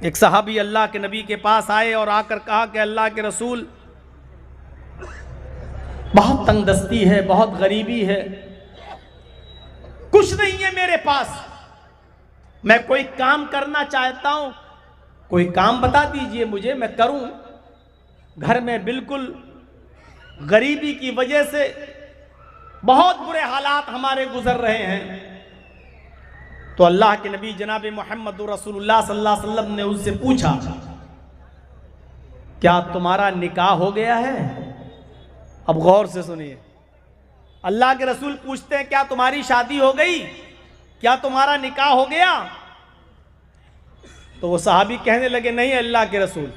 एक सहाबी अल्लाह के नबी के पास आए और आकर कहा कि अल्लाह के रसूल, बहुत तंगदस्ती है, बहुत गरीबी है, कुछ नहीं है मेरे पास, मैं कोई काम करना चाहता हूं, कोई काम बता दीजिए मुझे, मैं करूं। घर में बिल्कुल गरीबी की वजह से बहुत बुरे हालात हमारे गुजर रहे हैं। तो अल्लाह के नबी जनाब मोहम्मद रसूलुल्लाह सल्लल्लाहु अलैहि वसल्लम ने उससे पूछा, क्या तुम्हारा निकाह हो गया है? अब गौर से सुनिए, अल्लाह के रसूल पूछते हैं क्या तुम्हारी शादी हो गई, क्या तुम्हारा निकाह हो गया? तो वो सहाबी कहने लगे, नहीं अल्लाह के रसूल,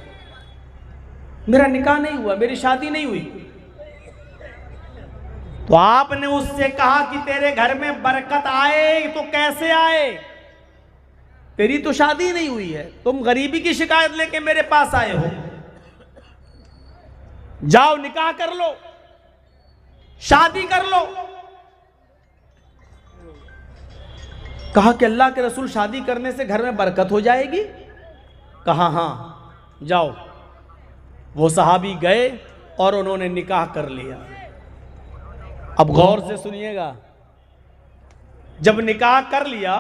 मेरा निकाह नहीं हुआ, मेरी शादी नहीं हुई। तो आपने उससे कहा कि तेरे घर में बरकत आए तो कैसे आए, तेरी तो शादी नहीं हुई है, तुम गरीबी की शिकायत लेके मेरे पास आए हो, जाओ निकाह कर लो, शादी कर लो। कहा कि अल्लाह के रसूल, शादी करने से घर में बरकत हो जाएगी? कहा हाँ, जाओ। वो सहाबी गए और उन्होंने निकाह कर लिया। अब गौर से सुनिएगा, जब निकाह कर लिया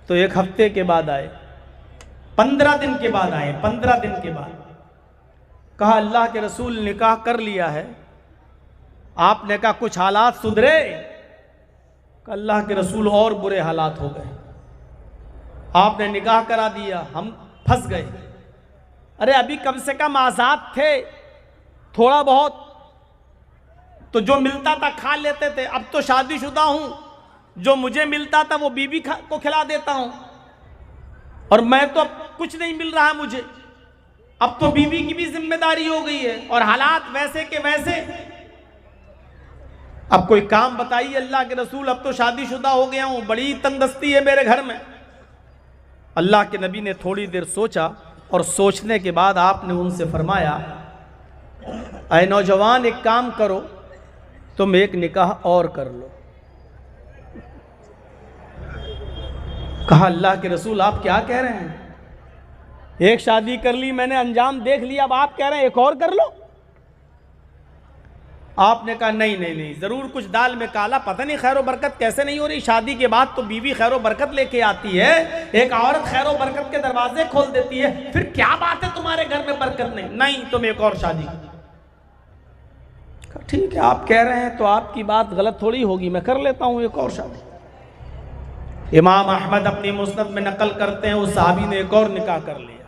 तो 1 हफ्ते के बाद आए, 15 दिन के बाद आए, 15 दिन के बाद कहा अल्लाह के रसूल निकाह कर लिया है, आपने कहा कुछ हालात सुधरे? अल्लाह के रसूल और बुरे हालात हो गए, आपने निकाह करा दिया, हम फंस गए। अरे अभी कम से कम आजाद थे, थोड़ा बहुत तो जो मिलता था खा लेते थे, अब तो शादीशुदा हूं, जो मुझे मिलता था वो बीवी को खिला देता हूं, और मैं तो अब कुछ नहीं मिल रहा मुझे, अब तो बीवी की भी जिम्मेदारी हो गई है और हालात वैसे के वैसे। अब कोई काम बताइए अल्लाह के रसूल, अब तो शादीशुदा हो गया हूं, बड़ी तंगदस्ती है मेरे घर में। अल्लाह के नबी ने थोड़ी देर सोचा और सोचने के बाद आपने उनसे फरमाया, ऐ नौजवान, एक काम करो, तुम एक निकाह और कर लो। कहा अल्लाह के रसूल, आप क्या कह रहे हैं? एक शादी कर ली मैंने, अंजाम देख लिया, अब आप कह रहे हैं एक और कर लो? आपने कहा नहीं नहीं नहीं, जरूर कुछ दाल में काला, पता नहीं खैर बरकत कैसे नहीं हो रही। शादी के बाद तो बीवी खैर बरकत लेके आती है, एक औरत खैर बरकत के दरवाजे खोल देती है, फिर क्या बात है तुम्हारे घर में बरकत नहीं? नहीं, तुम एक और शादी। ठीक है, आप कह रहे हैं तो आपकी बात गलत थोड़ी होगी, मैं कर लेता हूं एक और शादी। इमाम अहमद अपनी मुस्नद में नकल करते हैं, उस साहबी ने एक और निकाह कर लिया।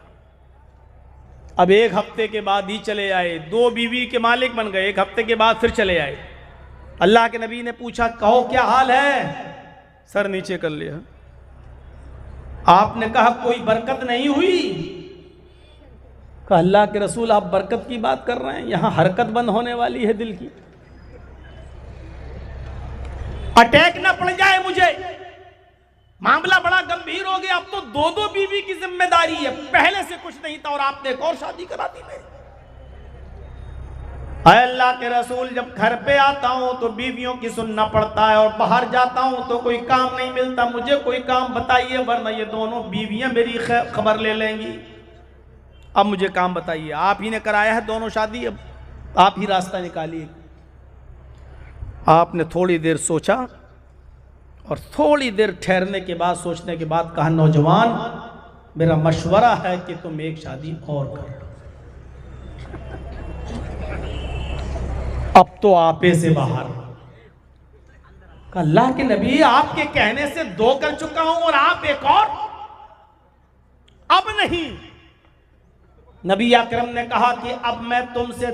अब 1 हफ्ते के बाद ही चले आए, 2 बीवी के मालिक बन गए, 1 हफ्ते के बाद फिर चले आए। अल्लाह के नबी ने पूछा, कहो क्या हाल है? सर नीचे कर लिया। आपने कहा कोई बरकत नहीं हुई? कहा अल्लाह के रसूल, आप बरकत की बात कर रहे हैं, यहां हरकत बंद होने वाली है दिल की, अटैक ना पड़ जाए मुझे, मामला बड़ा गंभीर हो गया, अब तो 2-2 बीवी की जिम्मेदारी है, पहले से कुछ नहीं था और आपने एक और शादी करा दी मेरी। अल्लाह के रसूल, जब घर पे आता हूं तो बीवियों की सुनना पड़ता है और बाहर जाता हूं तो कोई काम नहीं मिलता, मुझे कोई काम बताइए वरना ये दोनों बीवियां मेरी खबर ले लेंगी। अब मुझे काम बताइए, आप ही ने कराया है दोनों शादी, अब आप ही रास्ता निकालिए। आपने थोड़ी देर सोचा और थोड़ी देर ठहरने के बाद, सोचने के बाद कहा, नौजवान, मेरा मशवरा है कि तुम एक शादी और कर लो, अब तो आपे से बाहर। अल्लाह के नबी, आपके कहने से 2 कर चुका हूं और आप एक और? अब नहीं। नबी अकरम ने कहा कि अब मैं तुमसे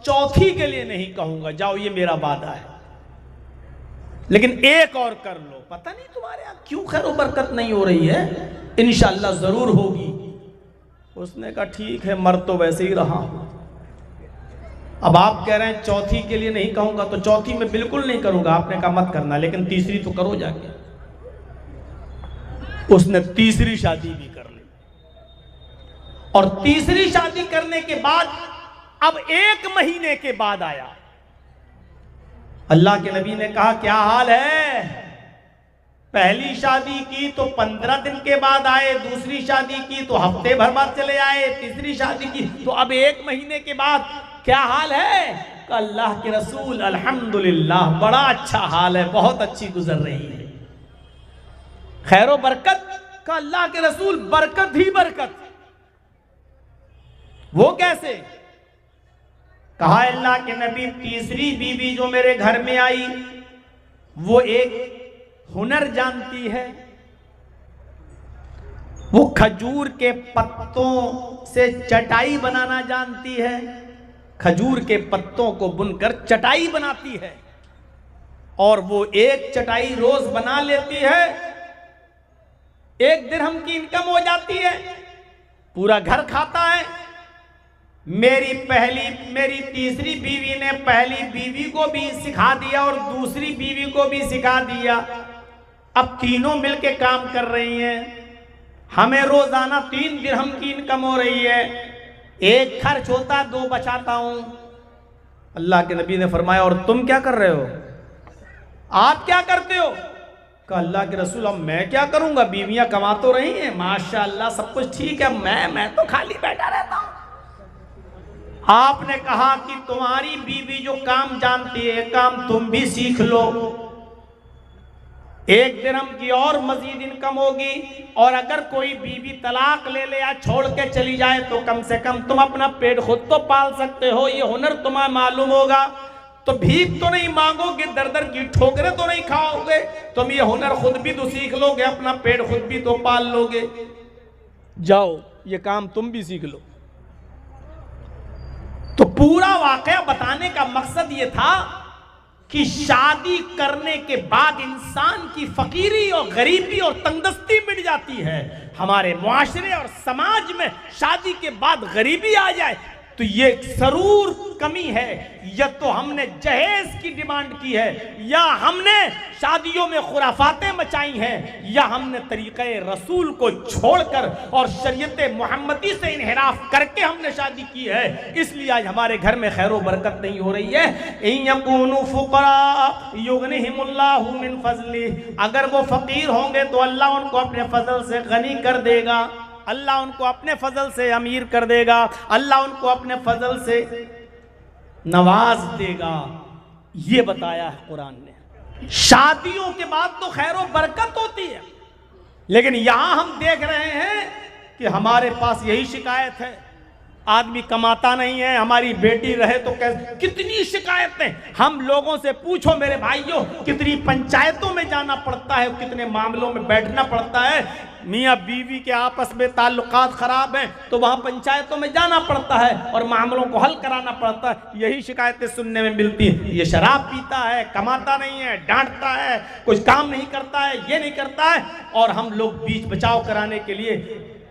चौथी के लिए नहीं कहूंगा, जाओ ये मेरा वादा है, लेकिन एक और कर लो। पता नहीं तुम्हारे यहां क्यों खैर बरकत नहीं हो रही है, इंशाअल्लाह जरूर होगी। उसने कहा ठीक है, मर तो वैसे ही रहा। अब आप कह रहे हैं चौथी के लिए नहीं कहूंगा, तो चौथी में बिल्कुल नहीं करूंगा। आपने कहा मत करना, लेकिन तीसरी तो करो जाके। उसने तीसरी शादी भी कर ली, और तीसरी शादी करने के बाद अब 1 महीने के बाद आया। अल्लाह के नबी ने कहा क्या हाल है? पहली शादी की तो 15 दिन के बाद आए, दूसरी शादी की तो हफ्ते भर बाद चले आए, तीसरी शादी की तो अब 1 महीने के बाद। क्या हाल है? अल्लाह के रसूल अल्हम्दुलिल्लाह बड़ा अच्छा हाल है, बहुत अच्छी गुजर रही है, खैर बरकत का। अल्लाह के रसूल बरकत ही बरकत। वो कैसे? कहा अल्लाह के नबी तीसरी बीवी जो मेरे घर में आई वो एक हुनर जानती है, वो खजूर के पत्तों से चटाई बनाना जानती है, खजूर के पत्तों को बुनकर चटाई बनाती है और वो एक चटाई रोज बना लेती है, 1 दिरहम की इनकम हो जाती है, पूरा घर खाता है। मेरी तीसरी बीवी ने पहली बीवी को भी सिखा दिया और दूसरी बीवी को भी सिखा दिया। अब तीनों मिलके काम कर रही हैं, हमें रोजाना 3 दिरहम की इनकम हो रही है, 1 खर्च होता 2 बचाता हूं। अल्लाह के नबी ने फरमाया और तुम क्या कर रहे हो? आप क्या करते हो? कहा अल्लाह के रसूल अब मैं क्या करूंगा, बीवियां कमा तो रही हैं, माशाअल्लाह सब कुछ ठीक है, मैं तो खाली बैठा रहता हूं। आपने कहा कि तुम्हारी बीवी जो काम जानती है काम तुम भी सीख लो, 1 दिरहम की और मजीद इनकम होगी, और अगर कोई बीवी तलाक ले ले या छोड़ के चली जाए तो कम से कम तुम अपना पेट खुद तो पाल सकते हो, ये हुनर तुम्हें मालूम होगा, तो भीख तो नहीं मांगोगे, दर दर की ठोकरें तो नहीं खाओगे, तुम ये हुनर खुद भी तो सीख लोगे, अपना पेट खुद भी तो पाल लोगे, जाओ ये काम तुम भी सीख लो। तो पूरा वाकया बताने का मकसद ये था कि शादी करने के बाद इंसान की फकीरी और गरीबी और तंगदस्ती मिट जाती है। हमारे मुआशरे और समाज में शादी के बाद गरीबी आ जाए तो ये जरूर कमी है, या तो हमने जहेज की डिमांड की है, या हमने शादियों में खुराफातें मचाई हैं, या हमने तरीक़े रसूल को छोड़कर और शरीयत मोहम्मदी से इन्हिराफ करके हमने शादी की है। इसलिए आज हमारे घर में खैर व बरकत नहीं हो रही है। इन यकूनु फुक़रा युग़निहिमुल्लाहु मिन फ़ज़ली, अगर वो फकीर होंगे तो अल्लाह उनको अपने फजल से गनी कर देगा, अल्लाह उनको अपने फजल से अमीर कर देगा, अल्लाह उनको अपने फजल से नवाज देगा। ये बताया है कुरान ने। शादियों के बाद तो खैर व बरकत होती है, लेकिन यहां हम देख रहे हैं कि हमारे पास यही शिकायत है, आदमी कमाता नहीं है, हमारी बेटी रहे तो कैसे। कितनी शिकायतें हम लोगों से पूछो मेरे भाइयों, कितनी पंचायतों में जाना पड़ता है, कितने मामलों में बैठना पड़ता है। मियाँ बीवी के आपस में ताल्लुकात खराब हैं तो वहाँ पंचायतों में जाना पड़ता है और मामलों को हल कराना पड़ता है। यही शिकायतें सुनने में मिलती हैं, ये शराब पीता है, कमाता नहीं है, डांटता है, कुछ काम नहीं करता है, ये नहीं करता है, और हम लोग बीच बचाव कराने के लिए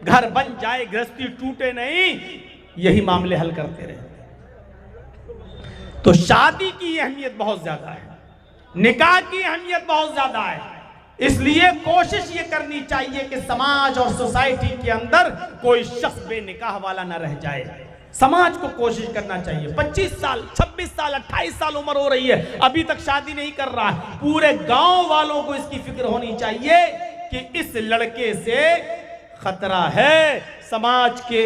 घर बन जाए गृहस्थी टूटे नहीं, यही मामले हल करते रहते। तो शादी की अहमियत बहुत ज्यादा है, निकाह की अहमियत बहुत ज्यादा है। इसलिए कोशिश ये करनी चाहिए कि समाज और सोसाइटी के अंदर कोई शख्स बेनिकाह वाला ना रह जाए। समाज को कोशिश करना चाहिए। 25 साल 26 साल 28 साल उम्र हो रही है, अभी तक शादी नहीं कर रहा है, पूरे गांव वालों को इसकी फिक्र होनी चाहिए कि इस लड़के से खतरा है समाज के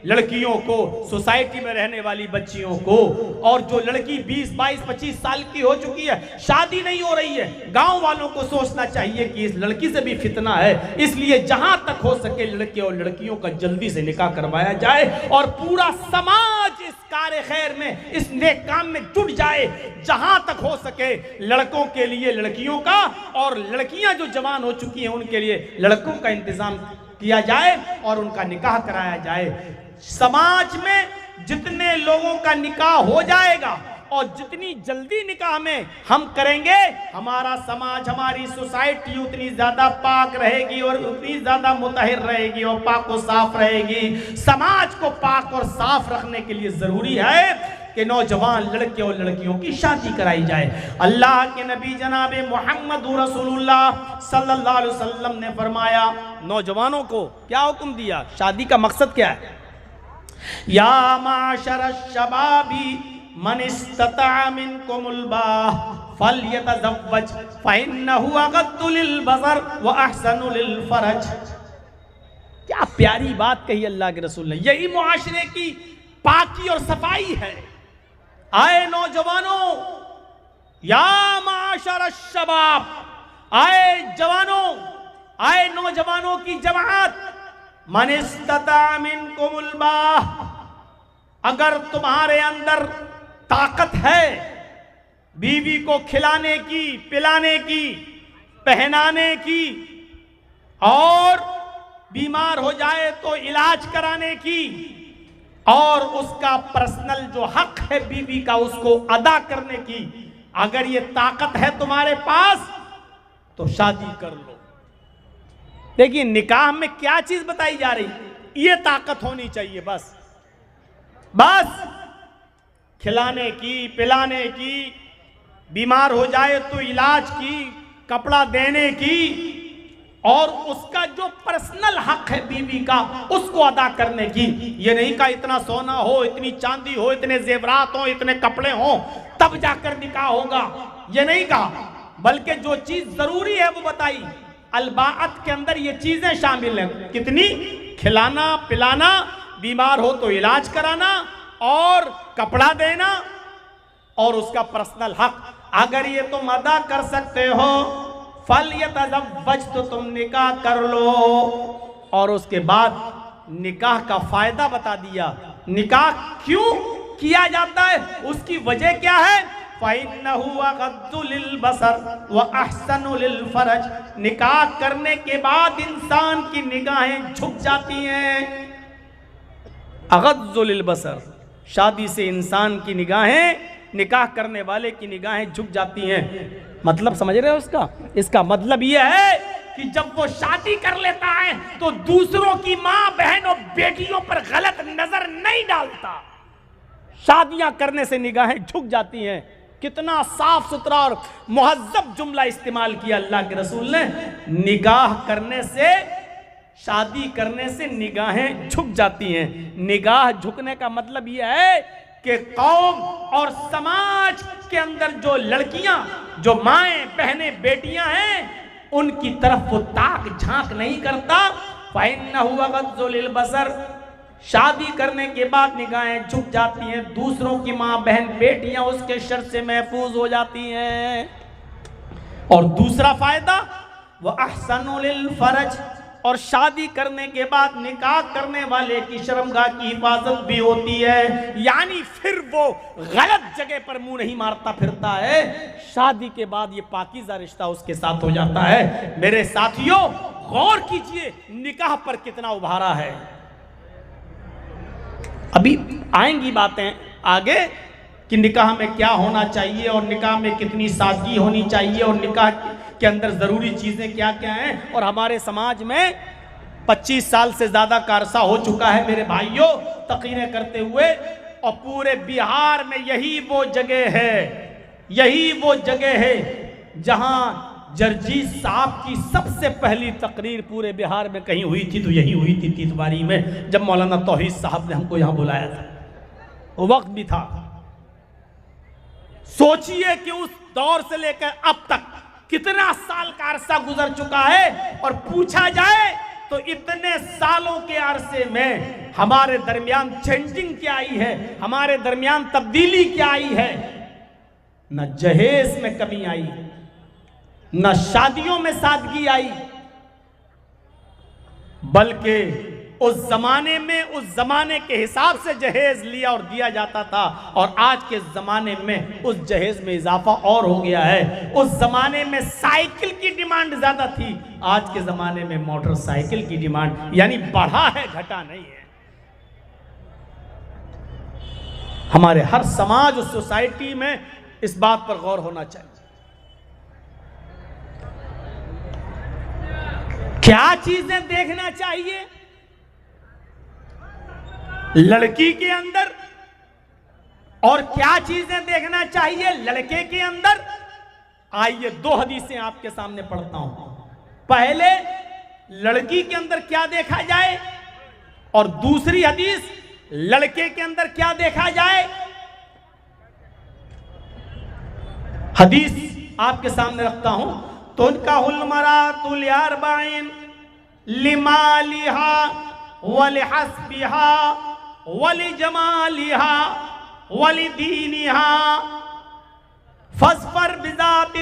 लड़कियों को, सोसाइटी में रहने वाली बच्चियों को। और जो लड़की 20, 22, 25 साल की हो चुकी है, शादी नहीं हो रही है, गांव वालों को सोचना चाहिए कि इस लड़की से भी फितना है। इसलिए जहां तक हो सके लड़के और लड़कियों का जल्दी से निकाह करवाया जाए और पूरा समाज इस कार्य खैर में, इस नेक काम में जुट जाए। जहां तक हो सके लड़कों के लिए लड़कियों का, और लड़कियां जो जवान हो चुकी हैं उनके लिए लड़कों का इंतजाम किया जाए और उनका निकाह कराया जाए। समाज में जितने लोगों का निकाह हो जाएगा और जितनी जल्दी निकाह में हम करेंगे, हमारा समाज, हमारी सोसाइटी उतनी ज्यादा पाक रहेगी और उतनी ज्यादा मुतहिर रहेगी और पाक और साफ रहेगी। समाज को पाक और साफ रखने के लिए जरूरी है कि नौजवान लड़के और लड़कियों की शादी कराई जाए। अल्लाह के नबी जनाब मोहम्मद रसूलुल्लाह सल्लल्लाहु अलैहि वसल्लम ने फरमाया, नौजवानों को क्या हुक्म दिया, शादी का मकसद क्या है? या माशर शबाबी मन इस्तता मिनकुमुल बाह फल्यतज़व्वज फ़इन्नहु अग़द्दु लिलबसर व अहसनु लिलफ़रज। क्या प्यारी बात कही अल्लाह के रसूल ने। यही मुआशरे की पाकी और सफाई है। आए नौजवानों, या माशर शबाब, आए जवानों, आए नौजवानों की जमात, मन इस्तता मिनकुमुल बाह, अगर तुम्हारे अंदर ताकत है बीवी को खिलाने की, पिलाने की, पहनाने की, और बीमार हो जाए तो इलाज कराने की, और उसका पर्सनल जो हक है बीवी का उसको अदा करने की, अगर ये ताकत है तुम्हारे पास तो शादी कर लो। देखिए निकाह में क्या चीज बताई जा रही, ये ताकत होनी चाहिए। बस खिलाने की, पिलाने की, बीमार हो जाए तो इलाज की, कपड़ा देने की, और उसका जो पर्सनल हक है बीवी का उसको अदा करने की। ये नहीं कहा इतना सोना हो, इतनी चांदी हो, इतने जेवरात हो, इतने कपड़े हो तब जाकर निकाह होगा, ये नहीं कहा, बल्कि जो चीज जरूरी है वो बताई। अलबाअत के अंदर ये चीजें शामिल हैं। कितनी? खिलाना, पिलाना, बीमार हो तो इलाज कराना, और कपड़ा देना, और उसका पर्सनल हक। अगर ये तुम अदा कर सकते हो फल्यतज़व्वज, तो तुम निकाह कर लो। और उसके बाद निकाह का फायदा बता दिया। निकाह क्यों किया जाता है, उसकी वजह क्या है? फ़इन्नहु अग़द्दु लिलबसर व अहसनु लिलफ़रज। निकाह करने के बाद इंसान की निगाहें झुक जाती हैं। अग़द्दु लिलबसर, शादी से इंसान की निगाहें, निकाह करने वाले की निगाहें झुक जाती हैं। मतलब समझ रहे हो इसका? इसका मतलब यह है कि जब वो शादी कर लेता है तो दूसरों की माँ, बहन और बेटियों पर गलत नजर नहीं डालता। शादियां करने से निगाहें झुक जाती हैं। कितना साफ सुथरा और मुहज्जब जुमला इस्तेमाल किया अल्लाह के रसूल ने। निकाह करने से, शादी करने से निगाहें झुक जाती हैं। निगाह झुकने का मतलब यह है कि कौम और समाज के अंदर जो लड़कियां, जो माएं, बहनें, बेटियां हैं, उनकी तरफ वो ताक झांक नहीं करता। फ़इन्नहु अग़द्दु लिलबसर, शादी करने के बाद निगाहें झुक जाती हैं। दूसरों की माँ, बहन, बेटियां उसके शर से महफूज हो जाती हैं। और दूसरा फायदा, वह अहसनु लिलफ़रज, और शादी करने के बाद निकाह करने वाले की शर्मगाह की हिफाजत भी होती है। यानी फिर वो गलत जगह पर मुंह नहीं मारता फिरता है। शादी के बाद ये पाकीज़ा रिश्ता उसके साथ हो जाता है। मेरे साथियों, गौर कीजिए निकाह पर कितना उभारा है। अभी आएंगी बातें आगे कि निकाह में क्या होना चाहिए और निकाह में कितनी सादगी होनी चाहिए और निकाह के अंदर ज़रूरी चीज़ें क्या क्या हैं। और हमारे समाज में 25 साल से ज़्यादा का अरसा हो चुका है मेरे भाइयों तकरीरें करते हुए, और पूरे बिहार में यही वो जगह है, यही वो जगह है जहां जर्जीत साहब की सबसे पहली तकरीर पूरे बिहार में कहीं हुई थी तो यही हुई थी तीतवारी में, जब मौलाना तौहीद साहब ने हमको यहाँ बुलाया था। वो वक्त भी था। सोचिए कि उस दौर से लेकर अब तक कितना साल का अरसा गुजर चुका है, और पूछा जाए तो इतने सालों के अरसे में हमारे दरमियान चेंजिंग क्या आई है, हमारे दरमियान तब्दीली क्या आई है। न जहेज में कमी आई, न शादियों में सादगी आई, बल्कि उस जमाने में उस जमाने के हिसाब से जहेज लिया और दिया जाता था, और आज के जमाने में उस जहेज में इजाफा और हो गया है। उस जमाने में साइकिल की डिमांड ज्यादा थी, आज के जमाने में मोटरसाइकिल की डिमांड, यानी बढ़ा है, घटा नहीं है। हमारे हर समाज और सोसाइटी में इस बात पर गौर होना चाहिए। क्या चीजें देखना चाहिए लड़की के अंदर, और क्या चीजें देखना चाहिए लड़के के अंदर। आइए 2 हदीसें आपके सामने पढ़ता हूं। पहले लड़की के अंदर क्या देखा जाए, और दूसरी हदीस लड़के के अंदर क्या देखा जाए। हदीस आपके सामने रखता हूं। तो उनका हुलमरातुल अरबाइन लिमालिहा वलिहस्बिहा वलिजमालिहा वलिदीनिहा फस्फर बिजातिद्दीन।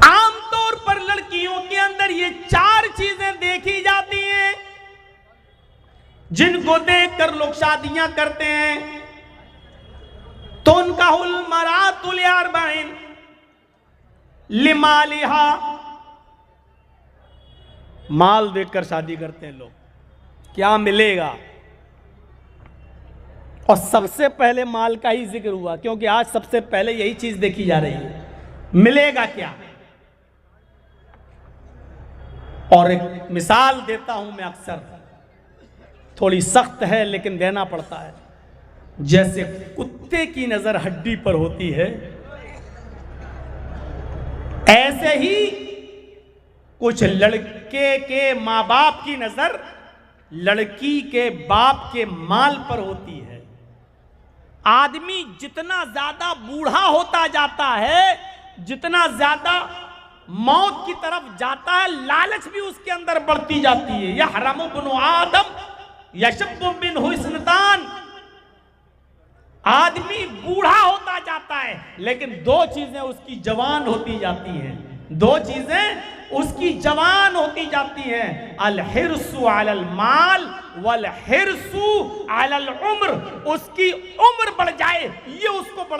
आमतौर पर लड़कियों के अंदर ये 4 चीजें देखी जाती हैं जिनको देखकर लोग शादियां करते हैं। तो उनका हुलमरातुल अरबाइन लिमालिहा, माल देखकर शादी करते हैं लोग, क्या मिलेगा। और सबसे पहले माल का ही जिक्र हुआ क्योंकि आज सबसे पहले यही चीज देखी जा रही है, मिलेगा क्या। और एक मिसाल देता हूं मैं, अक्सर थोड़ी सख्त है लेकिन देना पड़ता है। जैसे कुत्ते की नजर हड्डी पर होती है, ऐसे ही कुछ लड़के के माँ बाप की नजर लड़की के बाप के माल पर होती है। आदमी जितना ज्यादा बूढ़ा होता जाता है, जितना ज्यादा मौत की तरफ जाता है, लालच भी उसके अंदर बढ़ती जाती है। या हराम बिन आदम यशब्बु बिन हुस्नतान। आदमी बूढ़ा होता जाता है लेकिन 2 चीजें उसकी जवान होती जाती हैं, 2 चीजें उसकी जवान होती जाती हैं, अल हिर्सु अलल माल वल हिर्सु अलल उम्र। उसकी उम्र बढ़ जाए ये उसको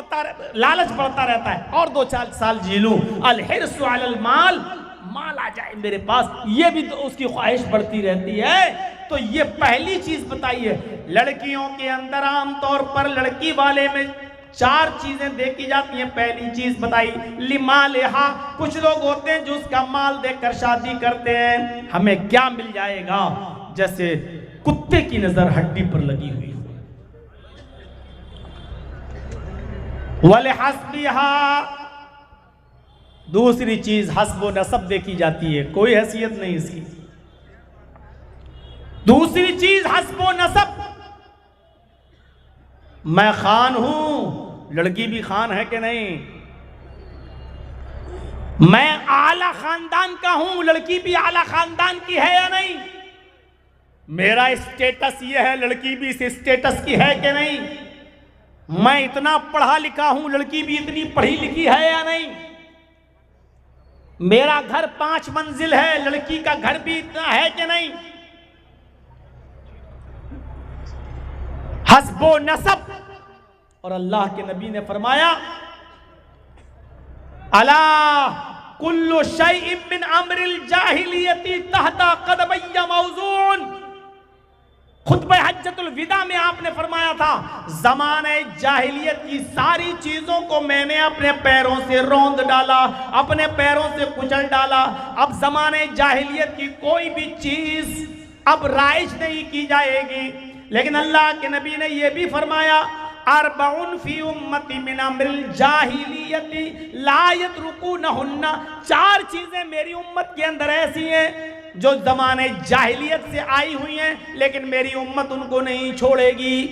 लालच बढ़ता रहता है, और 2-4 साल जी लूं, अल हिर्सु अलल माल, माल आ जाए मेरे पास, ये भी तो उसकी ख्वाहिश बढ़ती रहती है। तो ये पहली चीज बताइए। लड़कियों के अंदर आमतौर पर लड़की वाले में 4 चीजें देखी जाती हैं। पहली चीज बताई लिमालिहा, कुछ लोग होते हैं जो उसका माल देखकर शादी करते हैं, हमें क्या मिल जाएगा, जैसे कुत्ते की नजर हड्डी पर लगी हुई। वलिहस्बिहा, दूसरी चीज हस्ब नसब देखी जाती है, कोई हैसियत नहीं इसकी। दूसरी चीज हस्ब नसब, मैं खान हूं, लड़की भी खान है कि नहीं। मैं आला खानदान का हूं, लड़की भी आला खानदान की है या नहीं। मेरा स्टेटस ये है, लड़की भी इस स्टेटस की है कि नहीं। मैं इतना पढ़ा लिखा हूं, लड़की भी इतनी पढ़ी लिखी है या नहीं। मेरा घर 5 मंजिल है, लड़की का घर भी इतना है कि नहीं। हस्बो नसब। और अल्लाह के नबी ने फरमाया, अला कुल्लु शैइन मिन अम्रिल जाहिलियती तहता कदमैया मौजून। खुतबा हज्जतुल विदा में आपने फरमाया था, ज़माने जाहिलियत की सारी चीजों को मैंने अपने पैरों से रौंद डाला, अपने पैरों से कुचल डाला। अब ज़माने जाहिलियत की कोई भी चीज अब राइज नहीं की जाएगी। लेकिन अल्लाह के नबी ने यह भी फरमाया, अरबउन फी उम्मती मिन अम्रिल जाहिलियती ला यतरुकुनहुन्ना। 4 चीजें मेरी उम्मत के अंदर ऐसी हैं जो जमाने जाहिलियत से आई हुई हैं, लेकिन मेरी उम्मत उनको नहीं छोड़ेगी।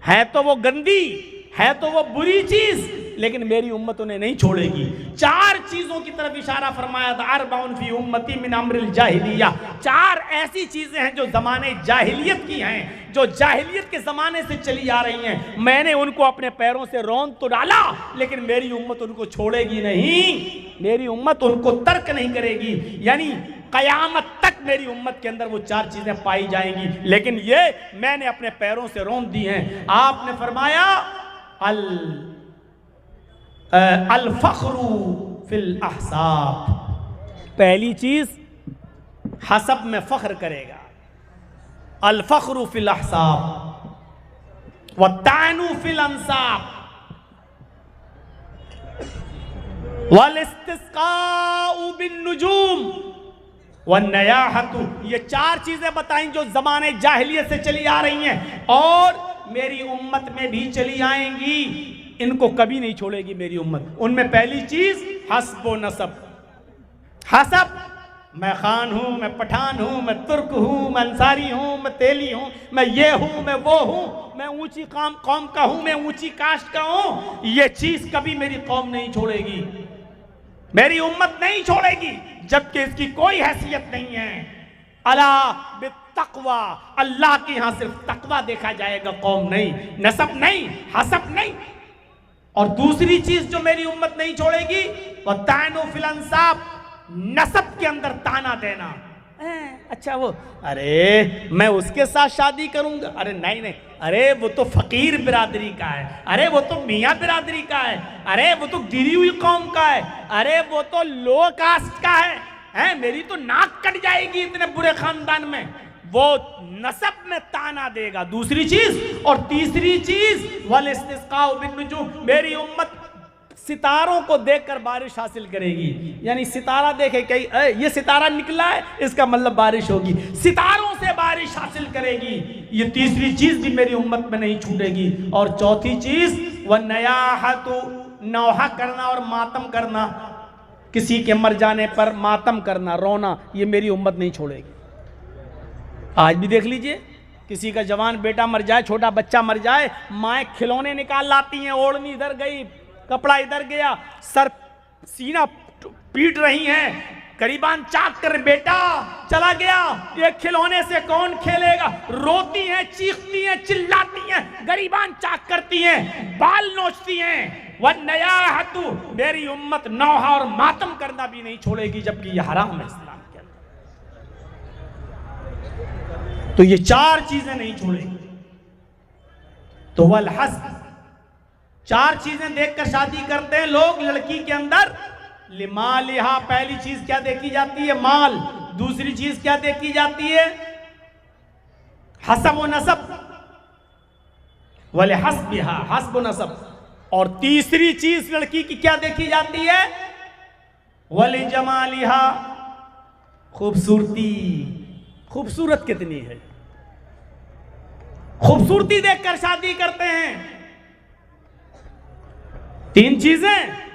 है तो वो गंदी, है तो वो बुरी चीज, लेकिन मेरी उम्मत उन्हें नहीं छोड़ेगी। 4 चीजों की तरफ इशारा फरमाया था, अरबाउन फी उम्मती मिन अम्रिल जाहिलिया। 4 ऐसी चीजें हैं जो जमाने जाहिलियत की हैं, जो जाहिलियत के जमाने से चली आ रही हैं। मैंने उनको अपने पैरों से रौंद तो डाला, लेकिन मेरी उम्मत उनको छोड़ेगी नहीं, मेरी उम्मत उनको तर्क नहीं करेगी। यानी कयामत तक मेरी उम्मत के अंदर वो 4 चीजें पाई जाएंगी, लेकिन ये मैंने अपने पैरों से रौंद दी हैं। आपने फरमाया अल फख्रु फिल अहसाब। पहली चीज हसब में फख्र करेगा, अल फख्रु फिल अहसाब व तानु फिल अंसाब वल इस्तिस्काउ बिन नुजूम व नयाहतु। ये 4 चीजें बताई जो जमाने जाहिलियत से चली आ रही हैं और मेरी उम्मत में भी चली आएंगी। इनको कभी नहीं छोड़ेगी मेरी उम्मत। उनमें पहली चीज हस्ब व नसब। हसब मैं खान हूँ, मैं पठान हूँ, मैं तुर्क हूँ, मैं अंसारी हूँ, मैं तेली हूँ, मैं ये हूँ, मैं वो हूँ, मैं ऊंची कौम का हूँ, मैं ऊंची कास्ट का हूँ, ये चीज कभी मेरी कौम नहीं छोड़ेगी, मेरी उम्मत नहीं छोड़ेगी, जबकि इसकी कोई हैसियत नहीं है। अला बित्तक़वा, अल्लाह के यहां सिर्फ तकवा देखा जाएगा, कौम नहीं, नसब नहीं, हसब नहीं। और दूसरी चीज जो मेरी उम्मत नहीं छोड़ेगी वह तानो फिल अंसाब, नसब के अंदर ताना देना। अच्छा वो, अरे मैं उसके साथ शादी करूंगा, अरे नहीं नहीं, अरे वो तो फकीर बिरादरी का है, अरे वो तो मियाँ बिरादरी का है, अरे वो तो गिरी हुई कौम का है, अरे वो तो लो कास्ट का है, मेरी तो नाक कट जाएगी इतने बुरे खानदान में। वो नसब में ताना देगा, दूसरी चीज। और तीसरी चीज वल इस्तिस्काउ बिन नुजूम, मेरी उम्मत सितारों को देखकर बारिश हासिल करेगी। यानी सितारा देखे कहीं ये सितारा निकला है, इसका मतलब बारिश होगी, सितारों से बारिश हासिल करेगी। ये तीसरी चीज भी मेरी उम्मत में नहीं छूटेगी। और चौथी चीज वह नयाहतु, नौहा करना और मातम करना, किसी के मर जाने पर मातम करना, रोना, ये मेरी उम्मत नहीं छोड़ेगी। आज भी देख लीजिए, किसी का जवान बेटा मर जाए, छोटा बच्चा मर जाए, माएँ खिलौने निकाल लाती हैं, ओढ़नी इधर गई, कपड़ा इधर गया, सर सीना पीट रही हैं, करीबान चाक कर बेटा चला गया, ये खिलौने से कौन खेलेगा, रोती हैं, चीखती हैं, चिल्लाती हैं, गरीबान चाक करती हैं, बाल नोचती हैं। वह नयाहतु, मेरी उम्मत नौहा और मातम करना भी नहीं छोड़ेगी, जबकि यह हराम है इस्लाम के अंदर। तो ये चार चीजें नहीं छोड़ेगी। तो वल हस्ब, चार चीजें देखकर शादी करते हैं लोग लड़की के अंदर। लिमालिहा, पहली चीज क्या देखी जाती है, माल। दूसरी चीज क्या देखी जाती है, हसब व नसब, वले हस्बिहा, हस्ब व नसब। और तीसरी चीज लड़की की क्या देखी जाती है, वले जमालिहा, खूबसूरती, खूबसूरत कितनी है, खूबसूरती देखकर शादी करते हैं। तीन चीजें।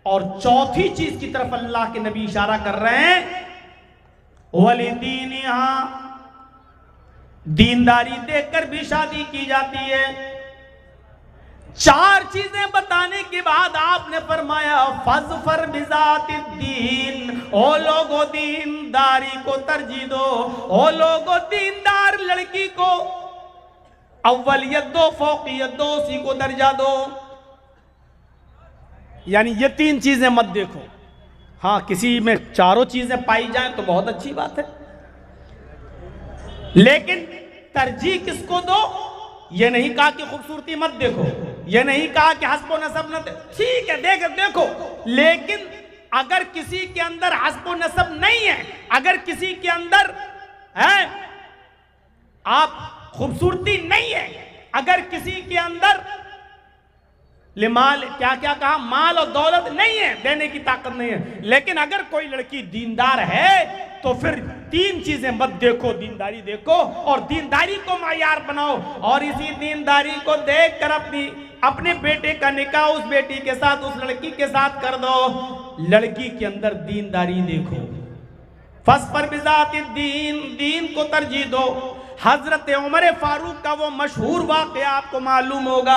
और चौथी चीज की तरफ अल्लाह के नबी इशारा कर रहे हैं, वलिदीनिहा, दीनदारी देखकर भी शादी की जाती है। चार चीजें बताने के बाद आपने फरमाया फज़फर बिज़ातिद्दीन, ओ लोगो दीनदारी को तरजीह दो, ओ लोगो दीनदार लड़की को अव्वलियत दो, फौकियत दो, उसी को दर्जा दो। यानी ये तीन चीजें मत देखो। हाँ, किसी में चारों चीजें पाई जाएं तो बहुत अच्छी बात है, लेकिन तरजीह किसको दो? ये नहीं कहा कि खूबसूरती मत देखो, ये नहीं कहा कि हस्ब नसब न देखो, ठीक है देखो, लेकिन अगर किसी के अंदर हस्ब नसब नहीं है, अगर किसी के अंदर है आप खूबसूरती नहीं है, अगर किसी के अंदर लिमाल, क्या क्या कहा, माल और दौलत नहीं है, देने की ताकत नहीं है, लेकिन अगर कोई लड़की दीनदार है तो फिर तीन चीजें मत देखो, दीनदारी देखो और दीनदारी को मायार बनाओ। और इसी दीनदारी को देखकर अपने बेटे का निकाह उस बेटी के साथ, उस लड़की के साथ कर दो। लड़की के अंदर दीनदारी देखो। फज़फर बिज़ातिद्दीन, दीन को तरजीह दो। हजरत उमर फारूक का वो मशहूर वाक़या आपको मालूम होगा।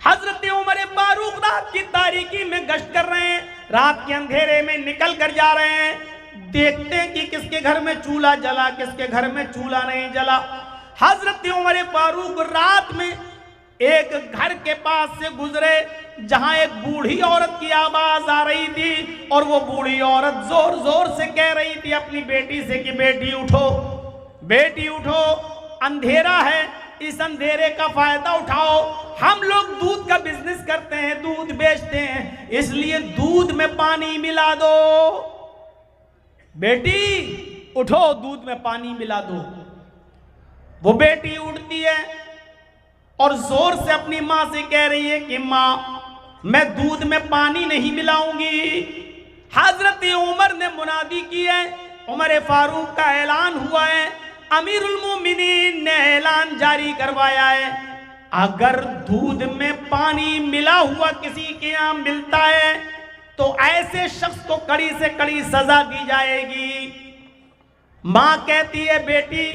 हजरत उमर फारूक रात की तारीकी में गश्त कर रहे हैं, रात के अंधेरे में निकल कर जा रहे हैं, देखते हैं कि किसके घर में चूल्हा जला, किसके घर में चूल्हा नहीं जला। हजरत उमर फारूक रात में एक घर के पास से गुजरे जहां एक बूढ़ी औरत की आवाज आ रही थी, और वो बूढ़ी औरत जोर जोर से कह रही थी अपनी बेटी से कि बेटी उठो, बेटी उठो, अंधेरा है, इस अंधेरे का फायदा उठाओ। हम लोग दूध का बिजनेस करते हैं, दूध बेचते हैं, इसलिए दूध में पानी मिला दो, बेटी उठो, दूध में पानी मिला दो। वो बेटी उठती है और जोर से अपनी मां से कह रही है कि मां, मैं दूध में पानी नहीं मिलाऊंगी। हजरत उमर ने मुनादी की है, उमर फारूक का ऐलान हुआ है, अमीरुल मोमिनीन ने ऐलान जारी करवाया है, अगर दूध में पानी मिला हुआ किसी के यहां मिलता है तो ऐसे शख्स को कड़ी से कड़ी सजा दी जाएगी। मां कहती है बेटी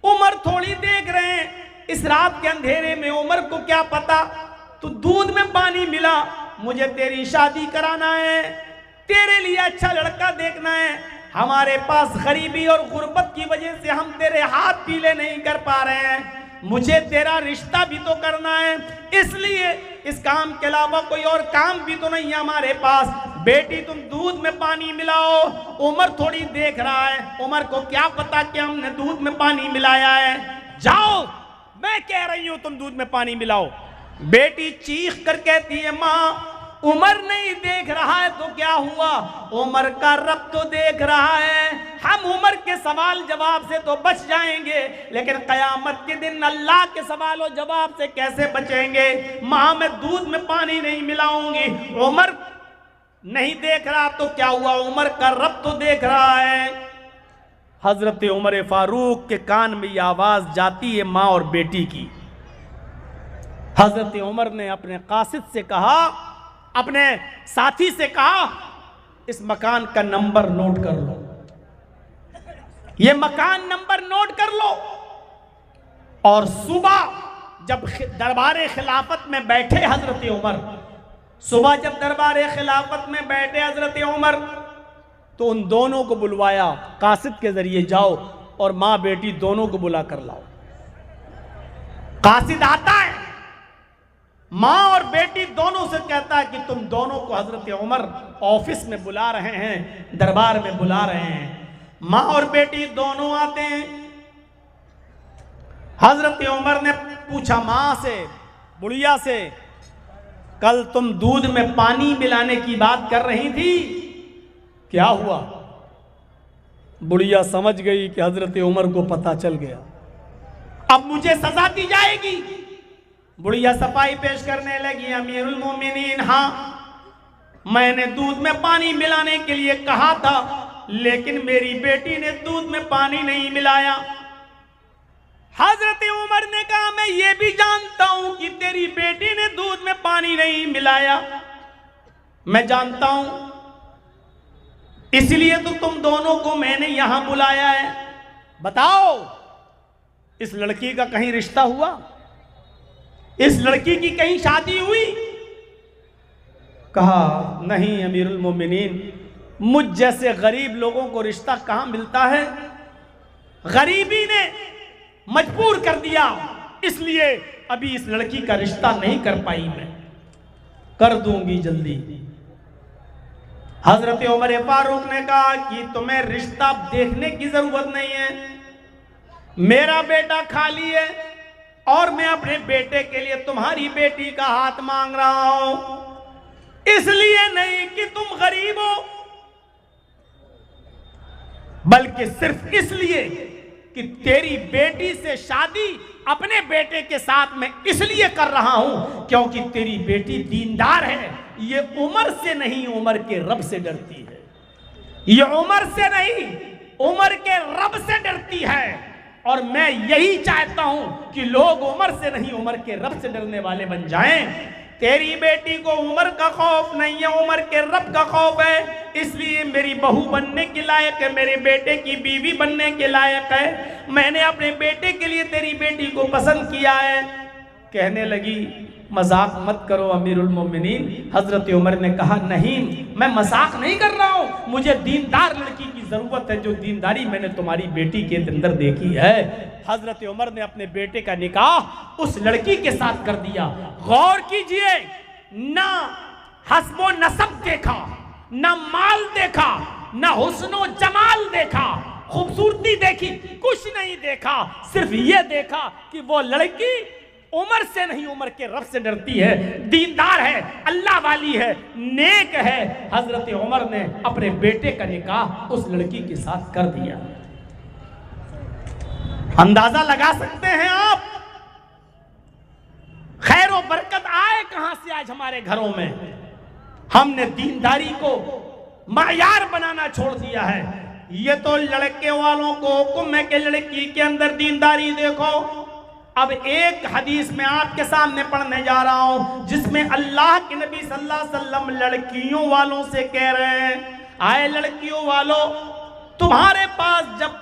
उमर थोड़ी देख रहे हैं, इस रात के अंधेरे में उमर को क्या पता, तो दूध में पानी मिला, मुझे तेरी शादी कराना है, तेरे लिए अच्छा लड़का देखना है, हमारे पास गरीबी और गुर्बत की वजह से हम तेरे हाथ पीले नहीं कर पा रहे हैं, मुझे तेरा रिश्ता भी तो करना है, इसलिए इस काम के अलावा कोई और काम भी तो नहीं है हमारे पास। बेटी तुम दूध में पानी मिलाओ, उमर थोड़ी देख रहा है, उमर को क्या पता कि हमने दूध में पानी मिलाया है, जाओ मैं कह रही हूं तुम दूध में पानी मिलाओ। बेटी चीख कर कहती है माँ उमर नहीं देख रहा है तो क्या हुआ, उमर का रब तो देख रहा है, हम उमर के सवाल जवाब से तो बच जाएंगे, लेकिन कयामत के दिन अल्लाह के सवाल और जवाब से कैसे बचेंगे। माँ मैं दूध में पानी नहीं मिलाऊंगी, उमर नहीं देख रहा तो क्या हुआ, उमर का रब तो देख रहा है। हजरत उमर फारूक के कान में यह आवाज जाती है माँ और बेटी की। हजरत उमर ने अपने कासिद से कहा, अपने साथी से कहा, इस मकान का नंबर नोट कर लो, ये मकान नंबर नोट कर लो, और सुबह जब दरबार खिलाफत में बैठे हजरत उमर, सुबह जब दरबार खिलाफत में बैठे हजरत उमर, तो उन दोनों को बुलवाया, कासिद के जरिए जाओ और मां बेटी दोनों को बुला कर लाओ। कासिद आता है, मां और बेटी दोनों से कहता है कि तुम दोनों को हजरत उमर ऑफिस में बुला रहे हैं, दरबार में बुला रहे हैं। मां और बेटी दोनों आते हैं। हजरत उमर ने पूछा मां से, बुढ़िया से, कल तुम दूध में पानी मिलाने की बात कर रही थी, क्या हुआ। बुढ़िया समझ गई कि हजरत उमर को पता चल गया, अब मुझे सजा दी जाएगी। बुढ़िया सफाई पेश करने लगी, अमीरुल मोमिनीन हाँ मैंने दूध में पानी मिलाने के लिए कहा था, लेकिन मेरी बेटी ने दूध में पानी नहीं मिलाया। हजरत उमर ने कहा मैं ये भी जानता हूं कि तेरी बेटी ने दूध में पानी नहीं मिलाया, मैं जानता हूं, इसलिए तो तुम दोनों को मैंने यहां बुलाया है। बताओ इस लड़की का कहीं रिश्ता हुआ, इस लड़की की कहीं शादी हुई। कहा नहीं अमीरुल मोमिनीन, मुझ जैसे गरीब लोगों को रिश्ता कहां मिलता है, गरीबी ने मजबूर कर दिया, इसलिए अभी इस लड़की का रिश्ता नहीं कर पाई, मैं कर दूंगी जल्दी। हजरत उमर फारूक ने कहा कि तुम्हें रिश्ता देखने की जरूरत नहीं है, मेरा बेटा खाली है और मैं अपने बेटे के लिए तुम्हारी बेटी का हाथ मांग रहा हूं, इसलिए नहीं कि तुम गरीब हो, बल्कि सिर्फ इसलिए कि तेरी बेटी से शादी अपने बेटे के साथ मैं इसलिए कर रहा हूं क्योंकि तेरी बेटी दीनदार है, ये उमर से नहीं उमर के रब से डरती है, ये उमर से नहीं उमर के रब से डरती है। और मैं यही चाहता हूं कि लोग उमर से नहीं उमर के रब से डरने वाले बन जाएं। तेरी बेटी को उमर का खौफ नहीं है, उमर के रब का खौफ है, इसलिए मेरी बहू बनने के लायक है, मेरे बेटे की बीवी बनने के लायक है, मैंने अपने बेटे के लिए तेरी बेटी को पसंद किया है। कहने लगी मजाक मत करो अमीरुल मोमिनीन। हजरत उमर ने कहा नहीं मैं मजाक नहीं कर रहा हूं, मुझे दीनदार लड़की की जरूरत है, जो दीनदारी मैंने तुम्हारी बेटी के अंदर देखी है। हजरत उमर ने अपने बेटे का निकाह उस लड़की के साथ कर दिया। गौर कीजिए, ना हस्बो नसब देखा, ना माल देखा, ना हुस्नो जमाल देखा, खूबसूरती देखी, कुछ नहीं देखा, सिर्फ ये देखा कि वो लड़की उमर से नहीं उमर के रब से डरती है, दीनदार है, अल्लाह वाली है, नेक है। हजरत उमर ने अपने बेटे का निकाह उस लड़की के साथ कर दिया। अंदाजा लगा सकते हैं आप खैर और बरकत आए कहां से आज हमारे घरों में। हमने दीनदारी को मायार बनाना छोड़ दिया है। ये तो लड़के वालों को हुक्म है कि लड़की के अंदर दीनदारी देखो, अब एक हदीस में आपके सामने पढ़ने जा रहा हूं जिसमें अल्लाह के नबी सल्लल्लाहु अलैहि वसल्लम लड़कियों वालों से कह रहे हैं, आए लड़कियों वालों, तुम्हारे पास जब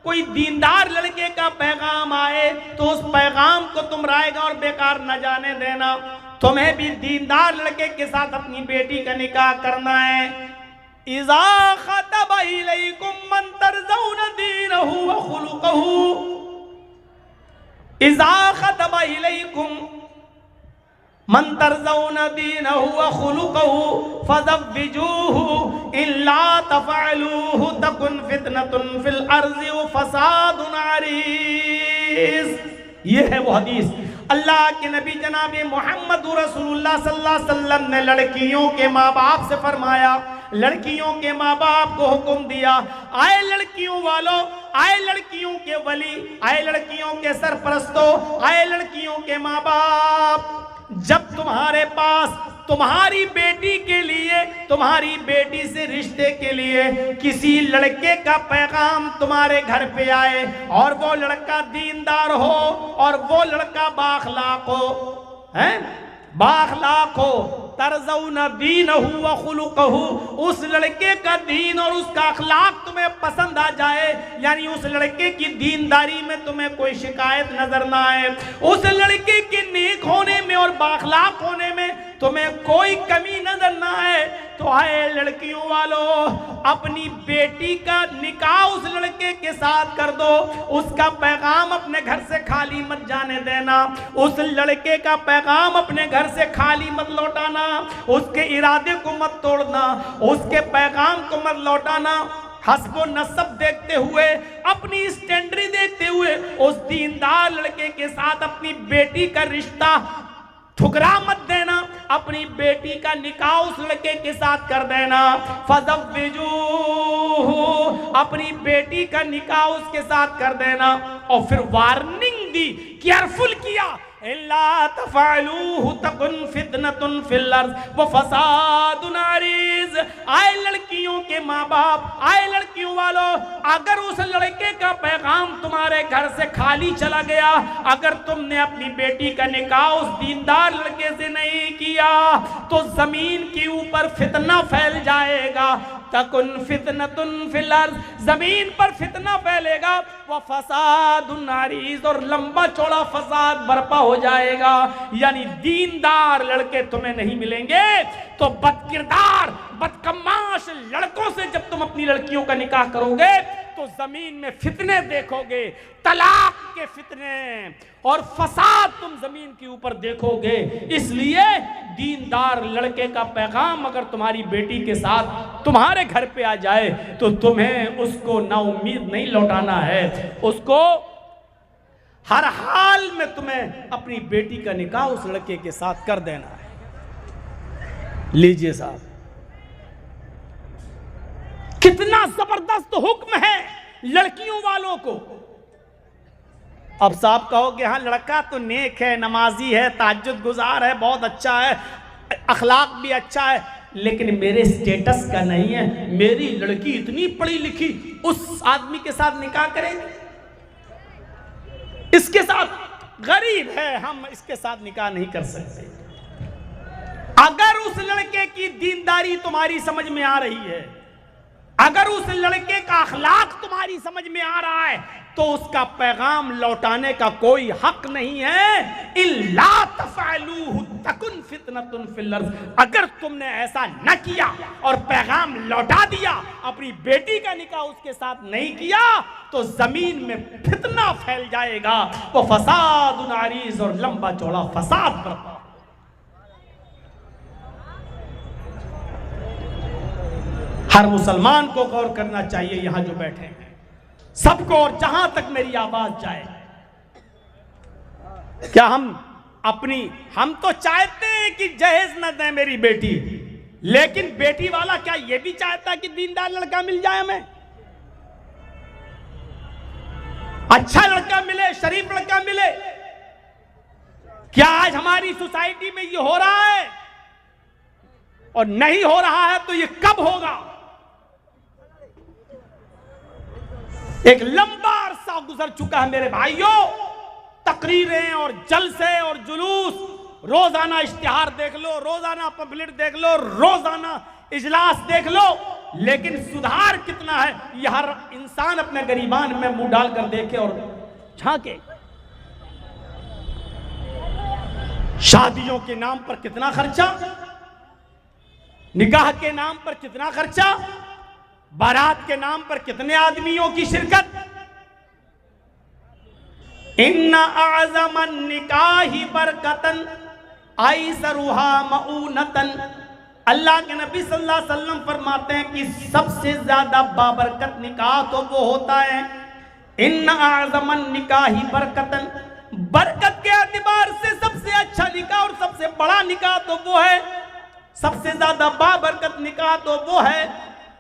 कोई दीनदार लड़के का पैगाम आए तो उस पैगाम को तुम रायगा और बेकार न जाने देना। तुम्हें भी दीनदार लड़के के साथ अपनी बेटी का निकाह करना है। इज़ा ख़तबा इलैकुम मन तरज़ौना दीनहु व खुलुक़हु, इज़ा ख़तबा इलैकुम मन तरज़ौना दीनहु व खुलुक़हु फ़ज़व्विजूहु इल्ला तफ़अलूहु तकुन फ़ितनतुन फ़िल अर्ज़ि व फ़सादुन अरीज़। ये है वो हदीस। अल्लाह के नबी जनाब मोहम्मद रसूलुल्लाह सल्लल्लाहु अलैहि वसल्लम ने लड़कियों के माँ बाप से फरमाया, लड़कियों के माँ बाप को हुक्म दिया, आए लड़कियों वालों, आए लड़कियों के वली, आए लड़कियों के सरपरस्तों, आए लड़कियों के माँ बाप, जब तुम्हारे पास तुम्हारी बेटी के लिए, तुम्हारी बेटी से रिश्ते के लिए किसी लड़के का पैगाम तुम्हारे घर पे आए और वो लड़का दीनदार हो और वो लड़का बाखलाक हो, हैं, बाखलाक हो, तरज़ौना दीनहु व खुलुक़हु, उस लड़के का दीन और उसका अखलाक तुम्हें पसंद आ जाए, यानी उस लड़के की दीनदारी में तुम्हें कोई शिकायत नजर ना आए, उस लड़के के नेक होने में और बाखलाक होने में तुम्हें कोई कमी नजर ना आए, तो आए लड़कियों वालों, अपनी बेटी का निकाह उस लड़के के साथ कर दो। उसका पैगाम अपने घर से खाली मत जाने देना, उस लड़के का पैगाम अपने घर से खाली मत लौटाना, उसके इरादे को मत तोड़ना, उसके पैगाम को मत लौटाना। हस्बो नसब देखते हुए, अपनी स्टैंडर्ड देखते हुए उस दीनदार लड़के के साथ अपनी बेटी का रिश्ता ठुकरा मत देना, अपनी बेटी का निकाह उस लड़के के साथ कर देना। फ़ज़व्विजूहु, अपनी बेटी का निकाह उसके साथ कर देना। और फिर वार्निंग दी, केयरफुल किया, इल्ला तफ़अलूहु तकुन फ़ितनतुन फ़िल अर्ज़ व फ़सादुन अरीज़। आए लड़कियों के माँ बाप, आए लड़कियों वालों, अगर उस लड़के का पैगाम तुम्हारे घर से खाली चला गया, अगर तुमने अपनी बेटी का निकाह उस दीनदार लड़के से नहीं किया, तो जमीन के ऊपर फितना फैल जाएगा। तकुन फितनतुन फिल अर्ज़, जमीन पर फितना फैलेगा, व फ़सादुन अरीज़, और लंबा चौड़ा फसाद बर्पा हो जाएगा। यानी दीनदार लड़के तुम्हें नहीं मिलेंगे, तो बदकिरदार बदकमाश लड़कों से जब तुम अपनी लड़कियों का निकाह करोगे तो जमीन में फितने देखोगे, तलाक के फितने और फसाद तुम जमीन के ऊपर देखोगे। इसलिए दीनदार लड़के का पैगाम अगर तुम्हारी बेटी के साथ तुम्हारे घर पे आ जाए तो तुम्हें उसको ना उम्मीद नहीं लौटाना है, उसको हर हाल में तुम्हें अपनी बेटी का निकाह उस लड़के के साथ कर देना है। लीजिए साहब, कितना जबरदस्त हुक्म है लड़कियों वालों को। अब साहब कहो कि हाँ लड़का तो नेक है, नमाजी है, ताज्जुद गुजार है, बहुत अच्छा है, अखलाक भी अच्छा है, लेकिन मेरे स्टेटस का नहीं है। मेरी लड़की इतनी पढ़ी लिखी, उस आदमी के साथ निकाह करेंगे? इसके साथ गरीब है, हम इसके साथ निकाह नहीं कर सकते। अगर उस लड़के की दीनदारी तुम्हारी समझ में आ रही है, अगर उस लड़के का अखलाक तुम्हारी समझ में आ रहा है, तो उसका पैगाम लौटाने का कोई हक नहीं है। इल्ला तफ़अलूहु तकुन फितनतुन फिल अर्ज़, अगर तुमने ऐसा न किया और पैगाम लौटा दिया, अपनी बेटी का निकाह उसके साथ नहीं किया, तो जमीन में फितना फैल जाएगा, वो फसादुन अरीज़, और लंबा चौड़ा फसाद बर्पा। हर मुसलमान को गौर करना चाहिए, यहां जो बैठे हैं सबको, और जहां तक मेरी आवाज जाए, क्या हम तो चाहते हैं कि जहेज न दें मेरी बेटी, लेकिन बेटी वाला क्या यह भी चाहता है कि दीनदार लड़का मिल जाए हमें, अच्छा लड़का मिले, शरीफ लड़का मिले? क्या आज हमारी सोसाइटी में ये हो रहा है? और नहीं हो रहा है तो ये कब होगा? एक लंबा अरसा गुजर चुका है मेरे भाइयों, तकरीरें और जलसे और जुलूस, रोजाना इश्तिहार देख लो, रोजाना पम्फलेट देख लो, रोजाना इजलास देख लो, लेकिन सुधार कितना है यह हर इंसान अपने गरीबान में मुंह डालकर देखे और झांके। शादियों के नाम पर कितना खर्चा, निकाह के नाम पर कितना खर्चा, बारात के नाम पर कितने आदमियों की शिरकत। इन्ना आज़मन निकाही बरकतन आइसरुहा मऊनतन। अल्लाह के नबी सल्लल्लाहु अलैहि वसल्लम फरमाते हैं कि सबसे ज्यादा बाबरकत निकाह तो वो होता है, इन्ना आज़मन निकाही बरकतन, बरकत के एतबार से सबसे अच्छा निकाह और सबसे बड़ा निकाह तो वो है, सबसे ज्यादा बाबरकत निकाह तो वो है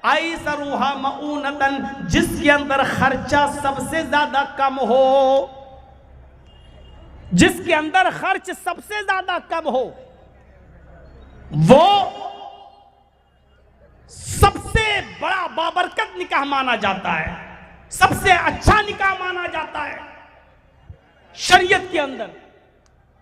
आइसरुहा मऊनतन, जिसके अंदर खर्चा सबसे ज्यादा कम हो, जिसके अंदर खर्च सबसे ज्यादा कम हो, वो सबसे बड़ा बाबरकत निकाह माना जाता है, सबसे अच्छा निकाह माना जाता है शरीयत के अंदर।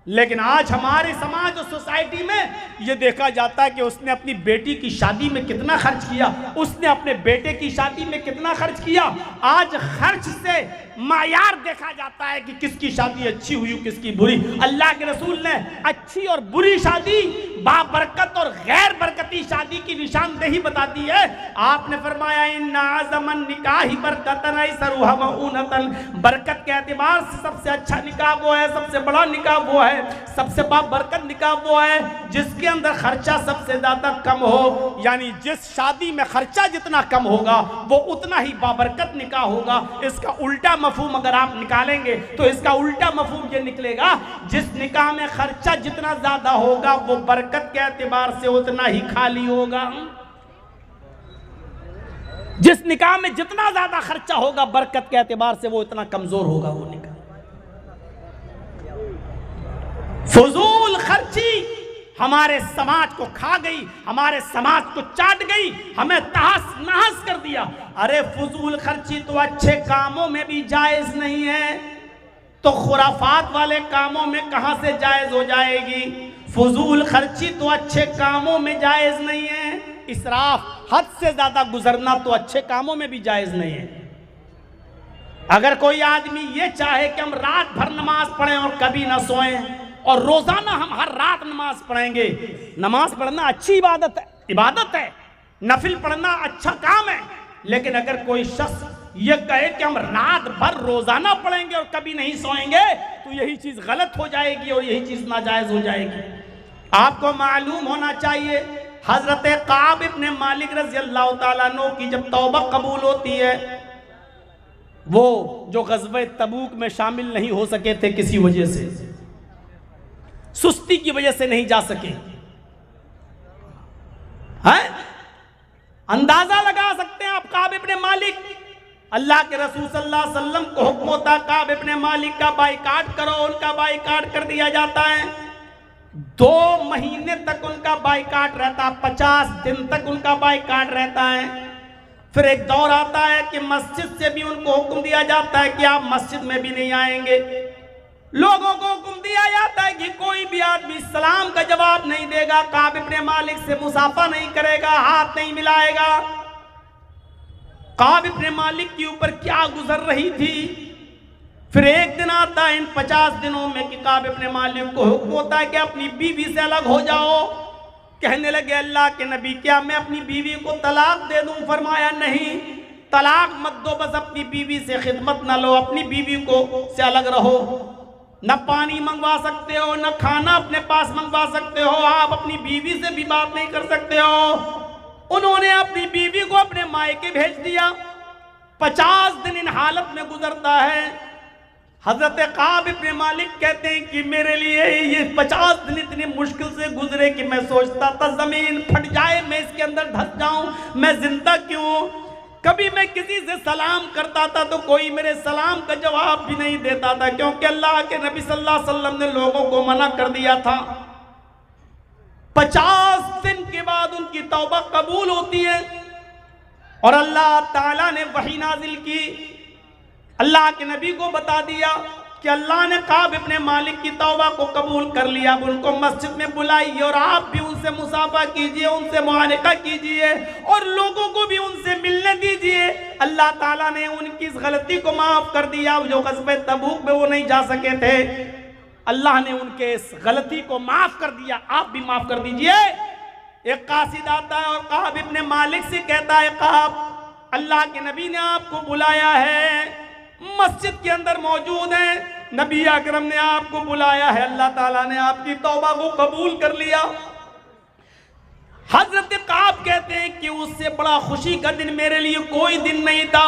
लेकिन आज हमारे समाज और सोसाइटी में यह देखा जाता है कि उसने अपनी बेटी की शादी में कितना खर्च किया, उसने अपने बेटे की शादी में कितना खर्च किया। आज खर्च से मायार देखा जाता है कि किसकी शादी अच्छी हुई, किसकी बुरी। अल्लाह के रसूल ने अच्छी और बुरी शादी, बाबरकत और गैर बरकती शादी की निशानदेही बता दी है। आपने फरमाया इन्ना आज़मन निकाही बरकतन ऐसरुहा मऊनतन, बरकत के एतबार से सबसे अच्छा निकाह वो है, सबसे बड़ा निकाह वो है, सबसे बाबरकत निकाह वो है जिसके अंदर खर्चा सबसे ज्यादा कम हो। यानी जिस शादी में खर्चा जितना कम होगा वो उतना ही बाबरकत निकाह होगा। इसका उल्टा मफहूम अगर आप निकालेंगे तो इसका उल्टा मफहूम ये निकलेगा, जिस निकाह में खर्चा जितना ज्यादा होगा वो बरकत के एतबार से उतना ही खाली होगा। जिस निकाह में जितना ज्यादा खर्चा होगा बरकत के एतबार से वो इतना कमजोर होगा वो निकाह। फजूल खर्ची हमारे समाज को खा गई, हमारे समाज को चाट गई, हमें तहस नहस कर दिया। अरे फजूल खर्ची तो अच्छे कामों में भी जायज नहीं है, तो खुराफात वाले कामों में कहां से जायज हो जाएगी। फजूल खर्ची तो अच्छे कामों में जायज नहीं है, इसराफ हद से ज्यादा गुजरना तो अच्छे कामों में भी जायज नहीं है। अगर कोई आदमी ये चाहे कि हम रात भर नमाज पढ़ें और कभी ना सोएं और रोजाना हम हर रात नमाज पढ़ेंगे, नमाज पढ़ना अच्छी इबादत है, नफिल पढ़ना अच्छा काम है, लेकिन अगर कोई शख्स ये कहे कि हम रात भर रोजाना पढ़ेंगे और कभी नहीं सोएंगे तो यही चीज गलत हो जाएगी और यही चीज नाजायज हो जाएगी। आपको मालूम होना चाहिए हजरत काब इब्ने मालिक रज़ी अल्लाह ताला अन्हु की जब तौबा कबूल होती है, वो जो ग़ज़वे तबूक में शामिल नहीं हो सके थे, किसी वजह से सुस्ती की वजह से नहीं जा सके हैं। अंदाजा लगा सकते हैं आप काब इब्ने मालिक, अल्लाह के रसूल सल्लल्लाहु अलैहि वसल्लम को हुक्म होता काब इब्ने मालिक का बाइकाट करो, उनका बाइकाट कर दिया जाता है। 2 महीने तक उनका बाइकाट रहता, 50 दिन तक उनका बाइकाट रहता है। फिर एक दौर आता है कि मस्जिद से भी उनको हुक्म दिया जाता है कि आप मस्जिद में भी नहीं आएंगे। लोगों को हुक्म दिया जाता है कि कोई भी आदमी सलाम का जवाब नहीं देगा, काब इब्ने मालिक से मुसाफा नहीं करेगा, हाथ नहीं मिलाएगा। काब इब्ने मालिक के ऊपर क्या गुजर रही थी। फिर एक दिन आता है इन 50 दिनों में कि काब इब्ने मालिक को हुक्म होता है कि अपनी बीवी से अलग हो जाओ। कहने लगे अल्लाह के नबी क्या मैं अपनी बीवी को तलाक दे दूं? फरमाया नहीं, तलाक मत दो, बस अपनी बीवी से खिदमत न लो, अपनी बीवी को से अलग रहो। न पानी मंगवा सकते हो, न खाना अपने पास मंगवा सकते हो, आप अपनी बीवी से भी बात नहीं कर सकते हो। उन्होंने अपनी बीवी को अपने मायके भेज दिया। 50 दिन इन हालत में गुजरता है। हजरत काब इब्ने मालिक कहते हैं कि मेरे लिए ये 50 दिन इतनी मुश्किल से गुजरे कि मैं सोचता था जमीन फट जाए, मैं इसके अंदर धंस जाऊं, मैं जिंदा क्यों। कभी मैं किसी से सलाम करता था तो कोई मेरे सलाम का जवाब भी नहीं देता था, क्योंकि अल्लाह के नबी सल्लल्लाहु अलैहि वसल्लम ने लोगों को मना कर दिया था। 50 दिन के बाद उनकी तौबा कबूल होती है और अल्लाह ताला ने वही नाजिल की, अल्लाह के नबी को बता दिया कि अल्लाह ने काब इब्ने मालिक की तौबा को कबूल कर लिया, अब उनको मस्जिद में बुलाइए और आप भी उनसे मुसाफा कीजिए, उनसे मुआनका कीजिए और लोगों को भी उनसे मिलने दीजिए। अल्लाह ताला ने उनकी इस गलती को माफ कर दिया, जो ग़ज़वे तबूक में वो नहीं जा सके थे, अल्लाह ने उनके इस गलती को माफ कर दिया, आप भी माफ कर दीजिए। एक कासिद आता है और काब इब्ने मालिक से कहता है, काब अल्लाह के नबी ने आपको बुलाया है, मस्जिद के अंदर मौजूद है, नबी अकरम ने आपको बुलाया है, अल्लाह ताला ने आपकी तौबा को कबूल कर लिया। हजरत काब कहते हैं कि उससे बड़ा खुशी का दिन मेरे लिए कोई दिन नहीं था।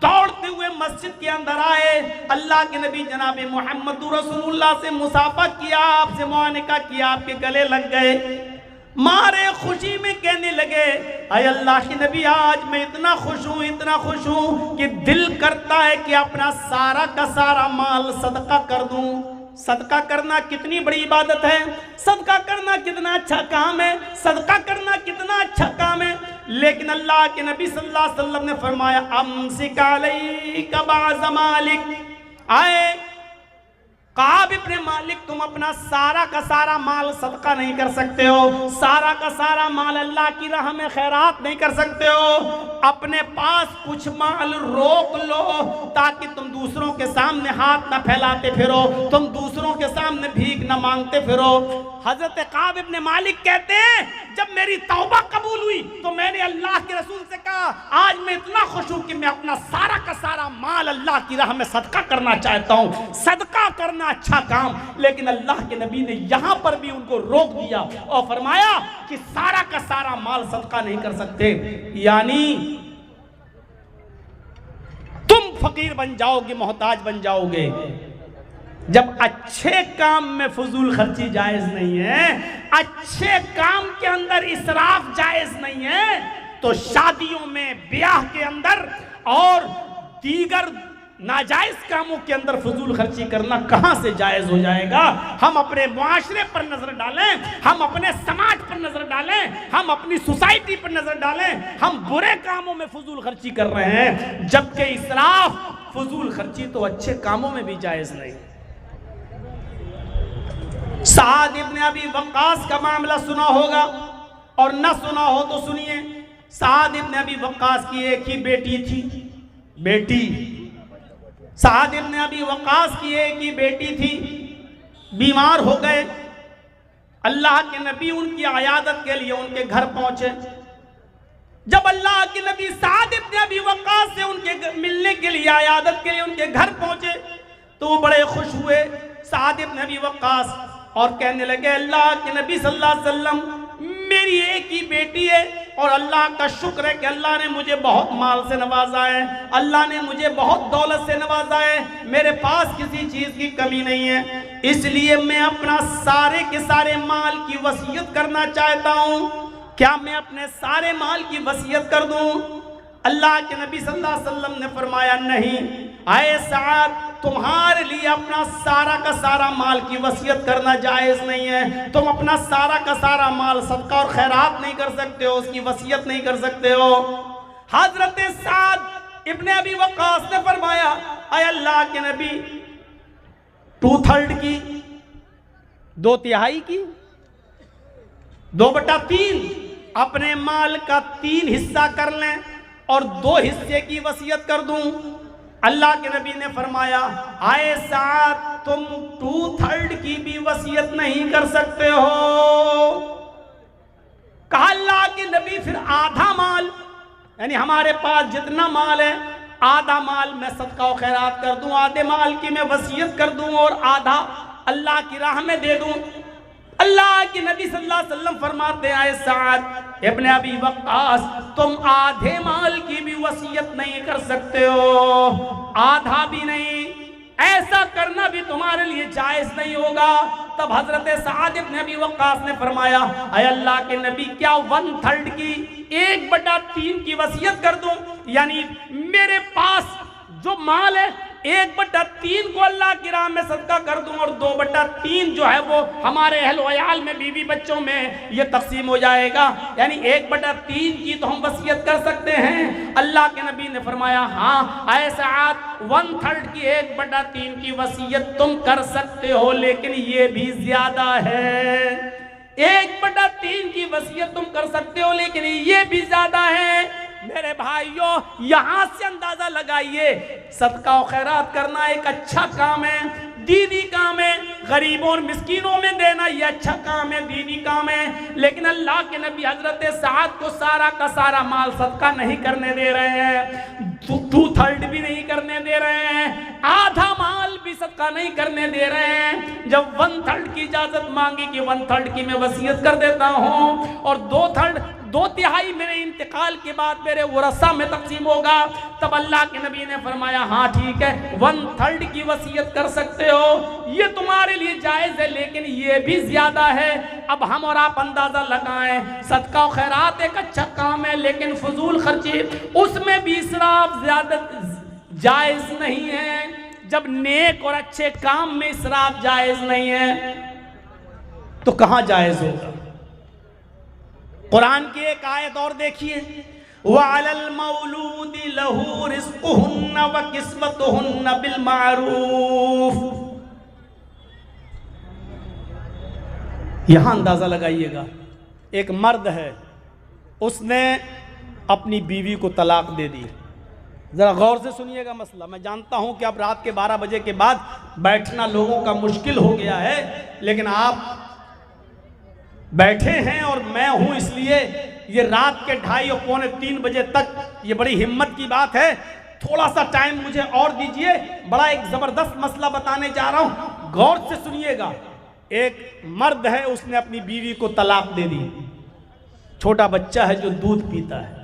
दौड़ते हुए मस्जिद के अंदर आए, अल्लाह के नबी जनाब मोहम्मद रसूलुल्लाह से मुसाफा किया, आपसे मुआनका किया, आपके गले लग गए, मारे खुशी में कहने लगे, अय अल्लाह के नबी आज मैं इतना खुश हूँ कि दिल करता है कि अपना सारा का सारा माल सदका कर दूं। सदका करना कितनी बड़ी इबादत है, सदका करना कितना अच्छा काम है, सदका करना कितना अच्छा काम है। लेकिन अल्लाह के नबी सल्लल्लाहु अलैहि वसल्लम ने फरमाया, अम्सिक अलैका बाज़ मालिक, आए काब इब्ने मालिक तुम अपना सारा का सारा माल सदका नहीं कर सकते हो, सारा का सारा माल अल्लाह की राह में खैरात नहीं कर सकते हो, अपने पास कुछ माल रोक लो ताकि तुम दूसरों के सामने हाथ ना फैलाते फिरो, तुम दूसरों के सामने भीख ना मांगते फिरो। हजरत काब इब्ने मालिक कहते हैं, जब मेरी तौबा कबूल हुई तो मैंने अल्लाह के रसूल से कहा, आज मैं इतना खुश हूं कि मैं अपना सारा का सारा माल अल्लाह की राह में सदका करना चाहता हूं। सदका करना अच्छा काम, लेकिन अल्लाह के नबी ने यहां पर भी उनको रोक दिया और फरमाया कि सारा का सारा माल सदका नहीं कर सकते, यानी तुम फकीर बन जाओगे, मोहताज बन जाओगे। जब अच्छे काम में फजूल खर्ची जायज नहीं है, अच्छे काम के अंदर इसराफ जायज नहीं है, तो शादियों में, ब्याह के अंदर और दीगर नाजायज कामों के अंदर फजूल खर्ची करना कहां से जायज हो जाएगा। हम अपने मुआशरे पर नजर डालें, हम अपने समाज पर नजर डालें, हम अपनी सोसाइटी पर नजर डालें, हम बुरे कामों में फजूल खर्ची कर रहे हैं, जबकि इसराफ फजूल खर्ची तो अच्छे कामों में भी जायज नहीं। साद इब्ने अबी वक्कास का मामला सुना होगा और न सुना हो तो सुनिए। साद इब्ने अबी वक्कास की एक ही बेटी थी, साद इब्ने अबी वक्कास की एक ही बेटी थी, बीमार हो गए। अल्लाह के नबी उनकी आयादत के लिए उनके घर पहुंचे। जब अल्लाह के नबी साद इब्ने अबी वक्कास से उनके मिलने के लिए, आयादत के लिए उनके घर पहुंचे तो वो बड़े खुश हुए साद इब्ने अबी वक्कास, और कहने लगे, अल्लाह के नबी सल्लल्लाहु अलैहि वसल्लम मेरी एक ही बेटी है और अल्लाह का शुक्र है कि अल्लाह ने मुझे बहुत माल से नवाजा है, अल्लाह ने मुझे बहुत दौलत से नवाजा है, मेरे पास किसी चीज़ की कमी नहीं है, इसलिए मैं अपना सारे के सारे माल की वसीयत करना चाहता हूँ। क्या मैं अपने सारे माल की वसीयत कर दूँ? अल्लाह के नबी सल्लल्लाहु अलैहि वसल्लम ने फरमाया, नहीं, आए साद तुम्हारे लिए अपना सारा का सारा माल की वसीयत करना जायज़ नहीं है, तुम अपना सारा का सारा माल सदका और खैरात नहीं कर सकते हो, उसकी वसीयत नहीं कर सकते हो। हजरत साद इब्ने अबी वक्कास ने फरमाया, आए अल्लाह के नबी 2/3 की, 2/3 की, 2/3 अपने माल का 3 हिस्सा कर लें और 2 हिस्से की वसीयत कर दूं। अल्लाह के नबी ने फरमाया, आए साद तुम 2/3 की भी वसीयत नहीं कर सकते हो। कहा अल्लाह के नबी फिर आधा माल, यानी हमारे पास जितना माल है आधा माल मैं सदका और खैरात कर दूं, आधे माल की मैं वसीयत कर दूं और आधा अल्लाह की राह में दे दूं। अल्लाह के नबी सल्लल्लाहु अलैहि वसल्लम फरमाते हैं, साद इब्ने अबी वक्कास तुम आधे माल की भी वसीयत नहीं कर सकते हो, आधा भी नहीं, ऐसा करना भी तुम्हारे लिए जायज नहीं होगा। तब हजरत साद इब्ने अबी वक्कास ने फरमाया, अय अल्लाह के नबी क्या 1/3 की, 1/3 की वसीयत कर दूं, यानी मेरे पास जो माल है 1/3 को अल्लाह की राह में सदका कर दूं और 2/3 जो है वो हमारे अहल वयाल में, बीवी बच्चों में ये तकसीम हो जाएगा। यानी 1/3 की तो हम वसीयत कर सकते हैं। अल्लाह के नबी ने फरमाया हाँ ऐसा 1/3 की 1/3 की वसीयत तुम कर सकते हो, लेकिन ये भी ज्यादा है। 1/3 की वसीयत तुम कर सकते हो लेकिन ये भी ज्यादा है। मेरे भाइयों यहां से अंदाजा लगाइए, सदका और खैरात करना एक अच्छा काम है, दीनी काम है। गरीबों और मिस्कीनों में देना ये अच्छा काम है, दीनी काम है। लेकिन अल्लाह के नबी हजरत साद को सारा का सारा माल सदका नहीं करने दे रहे हैं, 2/3 भी नहीं करने दे रहे हैं, आधा माल भी सदका नहीं करने दे रहे हैं। जब 1/3 की इजाजत मांगी कि 1/3 की मैं वसीयत कर देता हूं और 2/3 मेरे इंतकाल के बाद मेरे वरसा में तकसीम होगा, तब अल्लाह के नबी ने फरमाया हाँ ठीक है 1/3 की वसीयत कर सकते हो, ये तुम्हारे लिए जायज है, लेकिन ये भी ज्यादा है। अब हम और आप अंदाजा लगाएं, सदका और खैरात एक अच्छा काम है, लेकिन फजूल खर्ची उसमें भी इसराफ ज्यादा जायज नहीं है। जब नेक और अच्छे काम में इसराफ जायज नहीं है तो कहां जायज होगा। कुरान की एक आयत और देखिए, वअलल मौलूदी लहू रिज़्क़ुहुन्ना व किस्वतुहुन्ना बिल मारूफ। यहां अंदाजा लगाइएगा, एक मर्द है उसने अपनी बीवी को तलाक दे दी। जरा गौर से सुनिएगा मसला। मैं जानता हूं कि अब रात के 12 बजे के बाद बैठना लोगों का मुश्किल हो गया है, लेकिन आप बैठे हैं और मैं हूं, इसलिए ये रात के 2:30 और 2:45 बजे तक ये बड़ी हिम्मत की बात है। थोड़ा सा टाइम मुझे और दीजिए, बड़ा एक जबरदस्त मसला बताने जा रहा हूं, गौर से सुनिएगा। एक मर्द है उसने अपनी बीवी को तलाक दे दी, छोटा बच्चा है जो दूध पीता है।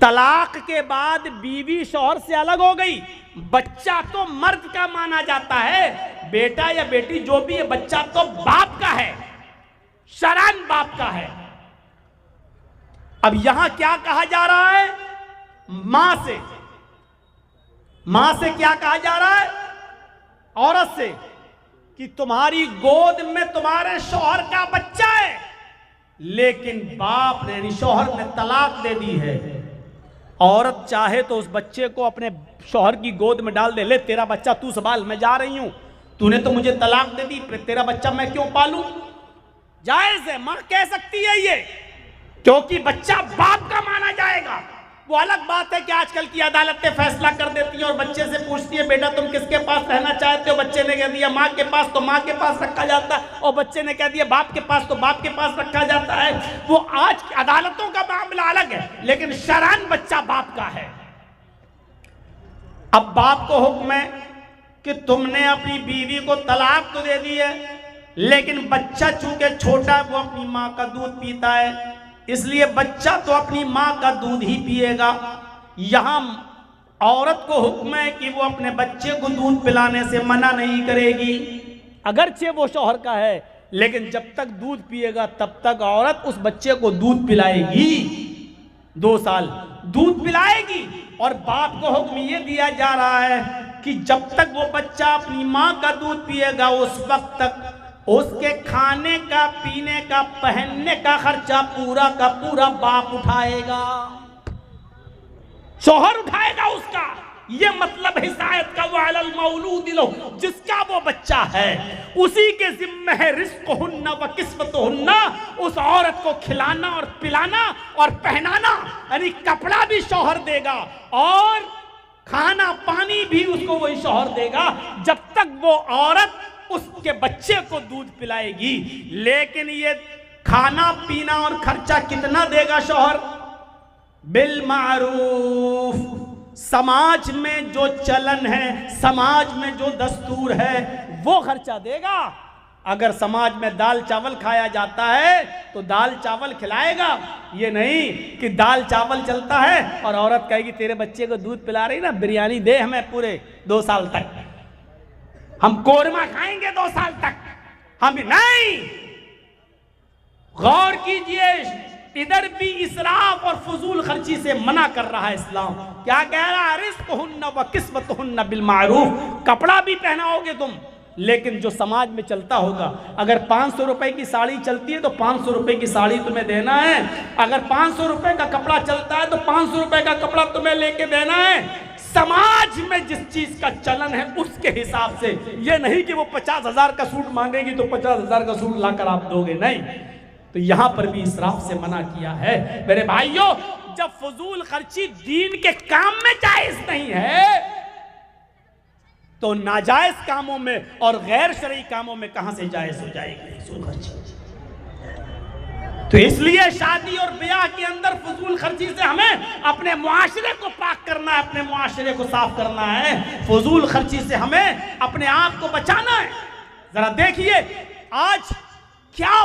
तलाक के बाद बीवी शौहर से अलग हो गई, बच्चा तो मर्द का माना जाता है, बेटा या बेटी जो भी है बच्चा तो बाप का है, शरन बाप का है। अब यहां क्या कहा जा रहा है, मां से क्या कहा जा रहा है, औरत से, कि तुम्हारी गोद में तुम्हारे शौहर का बच्चा है, लेकिन बाप ने यानी शौहर ने तलाक दे दी है। औरत चाहे तो उस बच्चे को अपने शौहर की गोद में डाल दे, ले तेरा बच्चा तू संभाल, मैं जा रही हूं, तूने तो मुझे तलाक दे दी, तेरा बच्चा मैं क्यों पालूं। जायज है, मां कह सकती है ये, क्योंकि बच्चा बाप का माना जाएगा। वो अलग बात है कि आजकल की अदालतें फैसला कर देती है और बच्चे से पूछती है बेटा तुम किसके पास रहना चाहते हो, बच्चे ने कह दिया मां के पास, तो मां के पास रखा जाता है, और बच्चे ने कह दिया बाप के पास, तो बाप के पास रखा जाता है। वो आज की अदालतों का मामला अलग है, लेकिन शरअन बच्चा बाप का है। अब बाप को हुक्म है कि तुमने अपनी बीवी को तलाक तो दे दी है, लेकिन बच्चा चूंकि छोटा है वो अपनी मां का दूध पीता है, इसलिए बच्चा तो अपनी मां का दूध ही पिएगा। यहां औरत को हुक्म है कि वो अपने बच्चे को दूध पिलाने से मना नहीं करेगी, अगरचे वो शौहर का है, लेकिन जब तक दूध पिएगा तब तक औरत उस बच्चे को दूध पिलाएगी, 2 साल दूध पिलाएगी। और बाप को हुक्म ये दिया जा रहा है कि जब तक वो बच्चा अपनी मां का दूध पिएगा उस वक्त तक उसके खाने का, पीने का, पहनने का खर्चा पूरा का पूरा बाप उठाएगा, शौहर उठाएगा उसका। ये मतलब हिदायत का, वअलल मौलूद लहू, जिसका वो बच्चा है उसी के जिम्मे है रिज़्क़ुहुन्ना व किस्वतुहुन्ना, उस औरत को खिलाना और पिलाना और पहनाना, यानी कपड़ा भी शौहर देगा और खाना पानी भी उसको वही शौहर देगा, जब तक वो औरत उसके बच्चे को दूध पिलाएगी। लेकिन ये खाना पीना और खर्चा कितना देगा शौहर, बिल मारूफ, समाज में जो चलन है, समाज में जो दस्तूर है वो खर्चा देगा। अगर समाज में दाल चावल खाया जाता है तो दाल चावल खिलाएगा, ये नहीं कि दाल चावल चलता है और औरत कहेगी तेरे बच्चे को दूध पिला रही ना, बिरयानी दे हमें पूरे 2 साल तक, हम कोरमा खाएंगे 2 साल तक, हम नहीं। गौर कीजिए, इधर भी इसराफ और फजूल खर्ची से मना कर रहा है इस्लाम। क्या कह रहा है? रिज़्क़ुहुन्ना व किस्वतुहुन्ना बिल मारूफ। कपड़ा भी पहनाओगे तुम, लेकिन जो समाज में चलता होगा। अगर 500 रुपए की साड़ी चलती है तो 500 रुपए की साड़ी तुम्हें देना है। अगर 500 रुपए का कपड़ा चलता है तो 500 रुपए का कपड़ा तुम्हें लेके देना है। समाज में जिस चीज का चलन है उसके हिसाब से। ये नहीं कि वो 50,000 का सूट मांगेगी तो 50,000 का सूट लाकर आप दोगे, नहीं। तो यहां पर भी इसराफ से मना किया है। मेरे भाइयों, जब फजूल खर्ची दीन के काम में जायज नहीं है तो नाजायज कामों में और गैर शरई कामों में कहां से जायज हो जाएगी फजूल खर्ची। तो इसलिए शादी और ब्याह के अंदर फजूल खर्ची से हमें अपने मुआशरे को पाक करना है, अपने मुआशरे को साफ करना है। फजूल खर्ची से हमें अपने आप को बचाना है। जरा देखिए आज क्या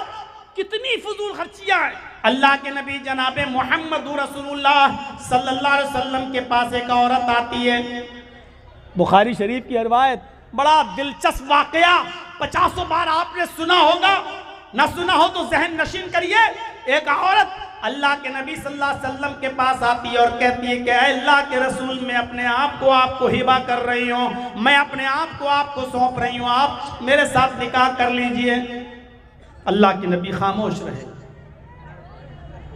कितनी फजूल खर्चियां हैं। अल्लाह के नबी जनाबे मोहम्मद रसूलुल्लाह सल्लल्लाहु अलैहि वसल्लम के पास एक औरत आती है। बुखारी शरीफ की रिवायत, बड़ा दिलचस्प वाकया, 50 बार आपने सुना होगा, ना सुना हो तो जहन नशीन करिए। एक औरत अल्लाह के नबी सल्लल्लाहु अलैहि वसल्लम के पास आती है और कहती है कि अल्लाह के रसूल, मैं अपने आप को आपको हिबा कर रही हूँ, मैं अपने आप को आपको सौंप रही हूँ, आप मेरे साथ निकाह कर लीजिए। अल्लाह के नबी खामोश रहे।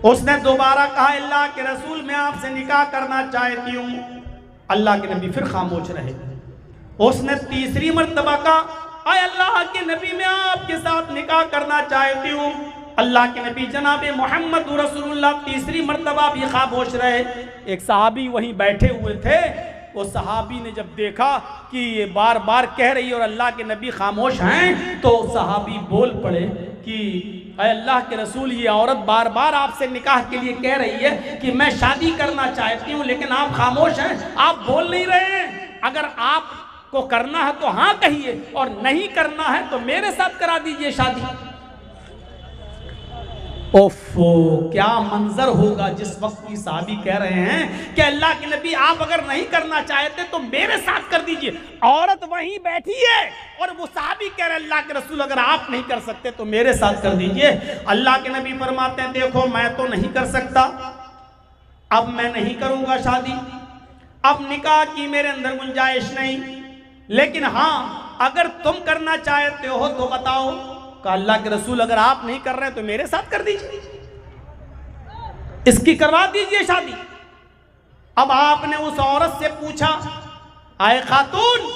उसने दोबारा कहा, अल्लाह के रसूल, मैं आपसे निकाह करना चाहती हूँ। अल्लाह के नबी फिर खामोश रहे। उसने तीसरी मर्तबा कहा, अल्लाह के नबी, मैं आपके साथ निकाह करना चाहती हूँ। अल्लाह के नबी जनाबे मोहम्मद रसूलुल्लाह तीसरी मर्तबा भी खामोश रहे। एक सहाबी वहीं बैठे हुए थे। वो सहाबी ने जब देखा कि ये बार बार कह रही है और अल्लाह के नबी खामोश हैं, तो सहाबी बोल पड़े कि अल्लाह के रसूल, ये औरत बार बार आपसे निकाह के लिए कह रही है कि मैं शादी करना चाहती हूँ, लेकिन आप खामोश हैं, आप बोल नहीं रहे हैं। अगर आपको करना है तो हाँ कहिए, और नहीं करना है तो मेरे साथ करा दीजिए शादी। ओफो, क्या मंजर होगा जिस वक्त की साहबी कह रहे हैं कि अल्लाह के नबी, आप अगर नहीं करना चाहते तो मेरे साथ कर दीजिए। औरत वहीं बैठी है और वो साहबी कह रहे, अल्लाह के रसूल, अगर आप नहीं कर सकते तो मेरे साथ कर दीजिए। अल्लाह के नबी फरमाते हैं, देखो मैं तो नहीं कर सकता, अब मैं नहीं करूंगा शादी, अब निकाह की मेरे अंदर गुंजाइश नहीं, लेकिन हाँ अगर तुम करना चाहते हो तो बताओ। का अल्लाह के रसूल, अगर आप नहीं कर रहे तो मेरे साथ कर दीजिए, इसकी करवा दीजिए शादी। अब आपने उस औरत से पूछा, आए खातून,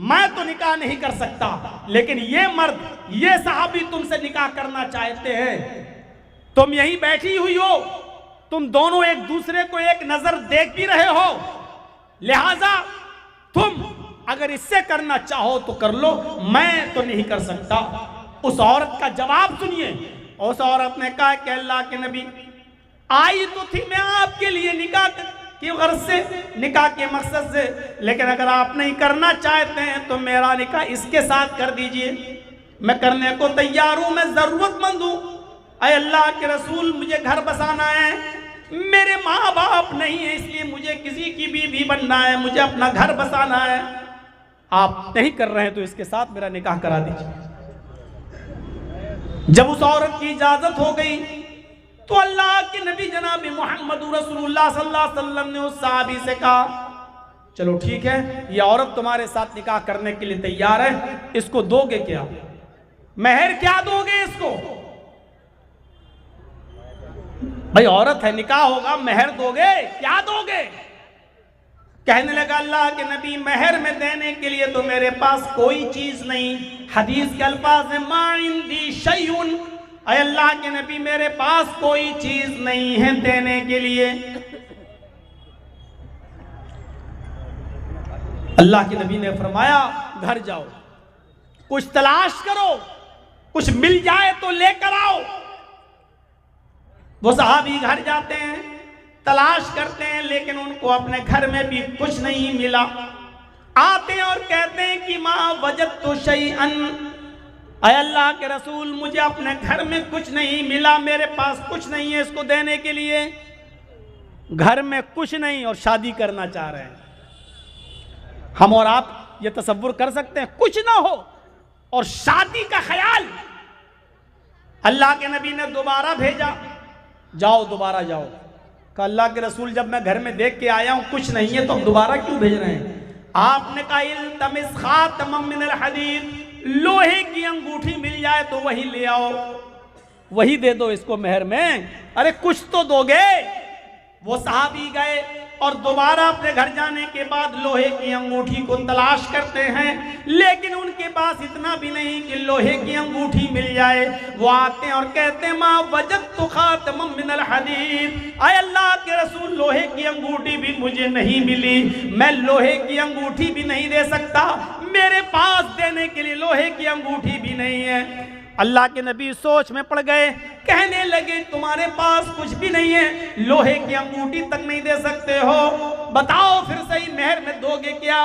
मैं तो निकाह नहीं कर सकता, लेकिन ये मर्द, ये साहबी तुमसे निकाह करना चाहते हैं, तुम यहीं बैठी हुई हो, तुम दोनों एक दूसरे को एक नजर देख भी रहे हो, लिहाजा तुम अगर इससे करना चाहो तो कर लो, मैं तो नहीं कर सकता। उस औरत का जवाब सुनिए। उस औरत ने कहा कि अल्लाह के नबी, आई तो थी मैं आपके लिए निकाह की गर्ज से, निकाह के मकसद से, लेकिन अगर आप नहीं करना चाहते हैं तो मेरा निकाह इसके साथ कर दीजिए, मैं करने को तैयार हूं, मैं जरूरतमंद हूं। अय अल्लाह के रसूल, मुझे घर बसाना है, मेरे माँ बाप नहीं है, इसलिए मुझे किसी की बीवी बनना है, मुझे अपना घर बसाना है, आप नहीं कर रहे हैं तो इसके साथ मेरा निकाह करा दीजिए। जब उस औरत की इजाजत हो गई तो अल्लाह के नबी जनाब मोहम्मद रसूलुल्लाह सल्लल्लाहु अलैहि वसल्लम ने उस साहबी से कहा, चलो ठीक है, ये औरत तुम्हारे साथ निकाह करने के लिए तैयार है, इसको दोगे क्या, मेहर क्या दोगे इसको? भाई औरत है, निकाह होगा, मेहर दोगे, क्या दोगे? कहने लगा अल्लाह के नबी, मेहर में देने के लिए तो मेरे पास कोई चीज नहीं। हदीस के अल्फाज है, मा इंदी शैउन, अय अल्लाह के नबी, मेरे पास कोई चीज नहीं है देने के लिए। अल्लाह के नबी ने फरमाया, घर जाओ, कुछ तलाश करो, कुछ मिल जाए तो लेकर आओ। वो सहाबी घर जाते हैं, तलाश करते हैं, लेकिन उनको अपने घर में भी कुछ नहीं मिला। आते हैं और कहते हैं कि माँ वजदतु शैअन, अय अल्लाह के रसूल, मुझे अपने घर में कुछ नहीं मिला, मेरे पास कुछ नहीं है इसको देने के लिए। घर में कुछ नहीं और शादी करना चाह रहे हैं। हम और आप ये तसव्वुर कर सकते हैं, कुछ ना हो और शादी का ख्याल। अल्लाह के नबी ने दोबारा भेजा, जाओ दोबारा जाओ। कहा अल्लाह के रसूल जब मैं घर में देख के आया हूं कुछ नहीं है तो अब दोबारा क्यों भेज रहे हैं? आपने कहा इल्तमिस खातमम मिनल हदीद, लोहे की अंगूठी मिल जाए तो वही ले आओ, वही दे दो इसको मेहर में। अरे कुछ तो दोगे। वो सहाबी गए और दोबारा अपने घर जाने के बाद लोहे की अंगूठी को तलाश करते हैं, लेकिन उनके पास इतना भी नहीं कि लोहे की अंगूठी मिल जाए। वो आते हैं और कहते हैं मा वजदतु खातमम मिनल हदीद, आय अल्लाह के रसूल लोहे की अंगूठी भी मुझे नहीं मिली, मैं लोहे की अंगूठी भी नहीं दे सकता, मेरे पास देने के लिए लोहे की अंगूठी भी नहीं है। अल्लाह के नबी सोच में पड़ गए, कहने लगे तुम्हारे पास कुछ भी नहीं है, लोहे की अंगूठी तक नहीं दे सकते हो, बताओ फिर सही मेहर में दोगे क्या?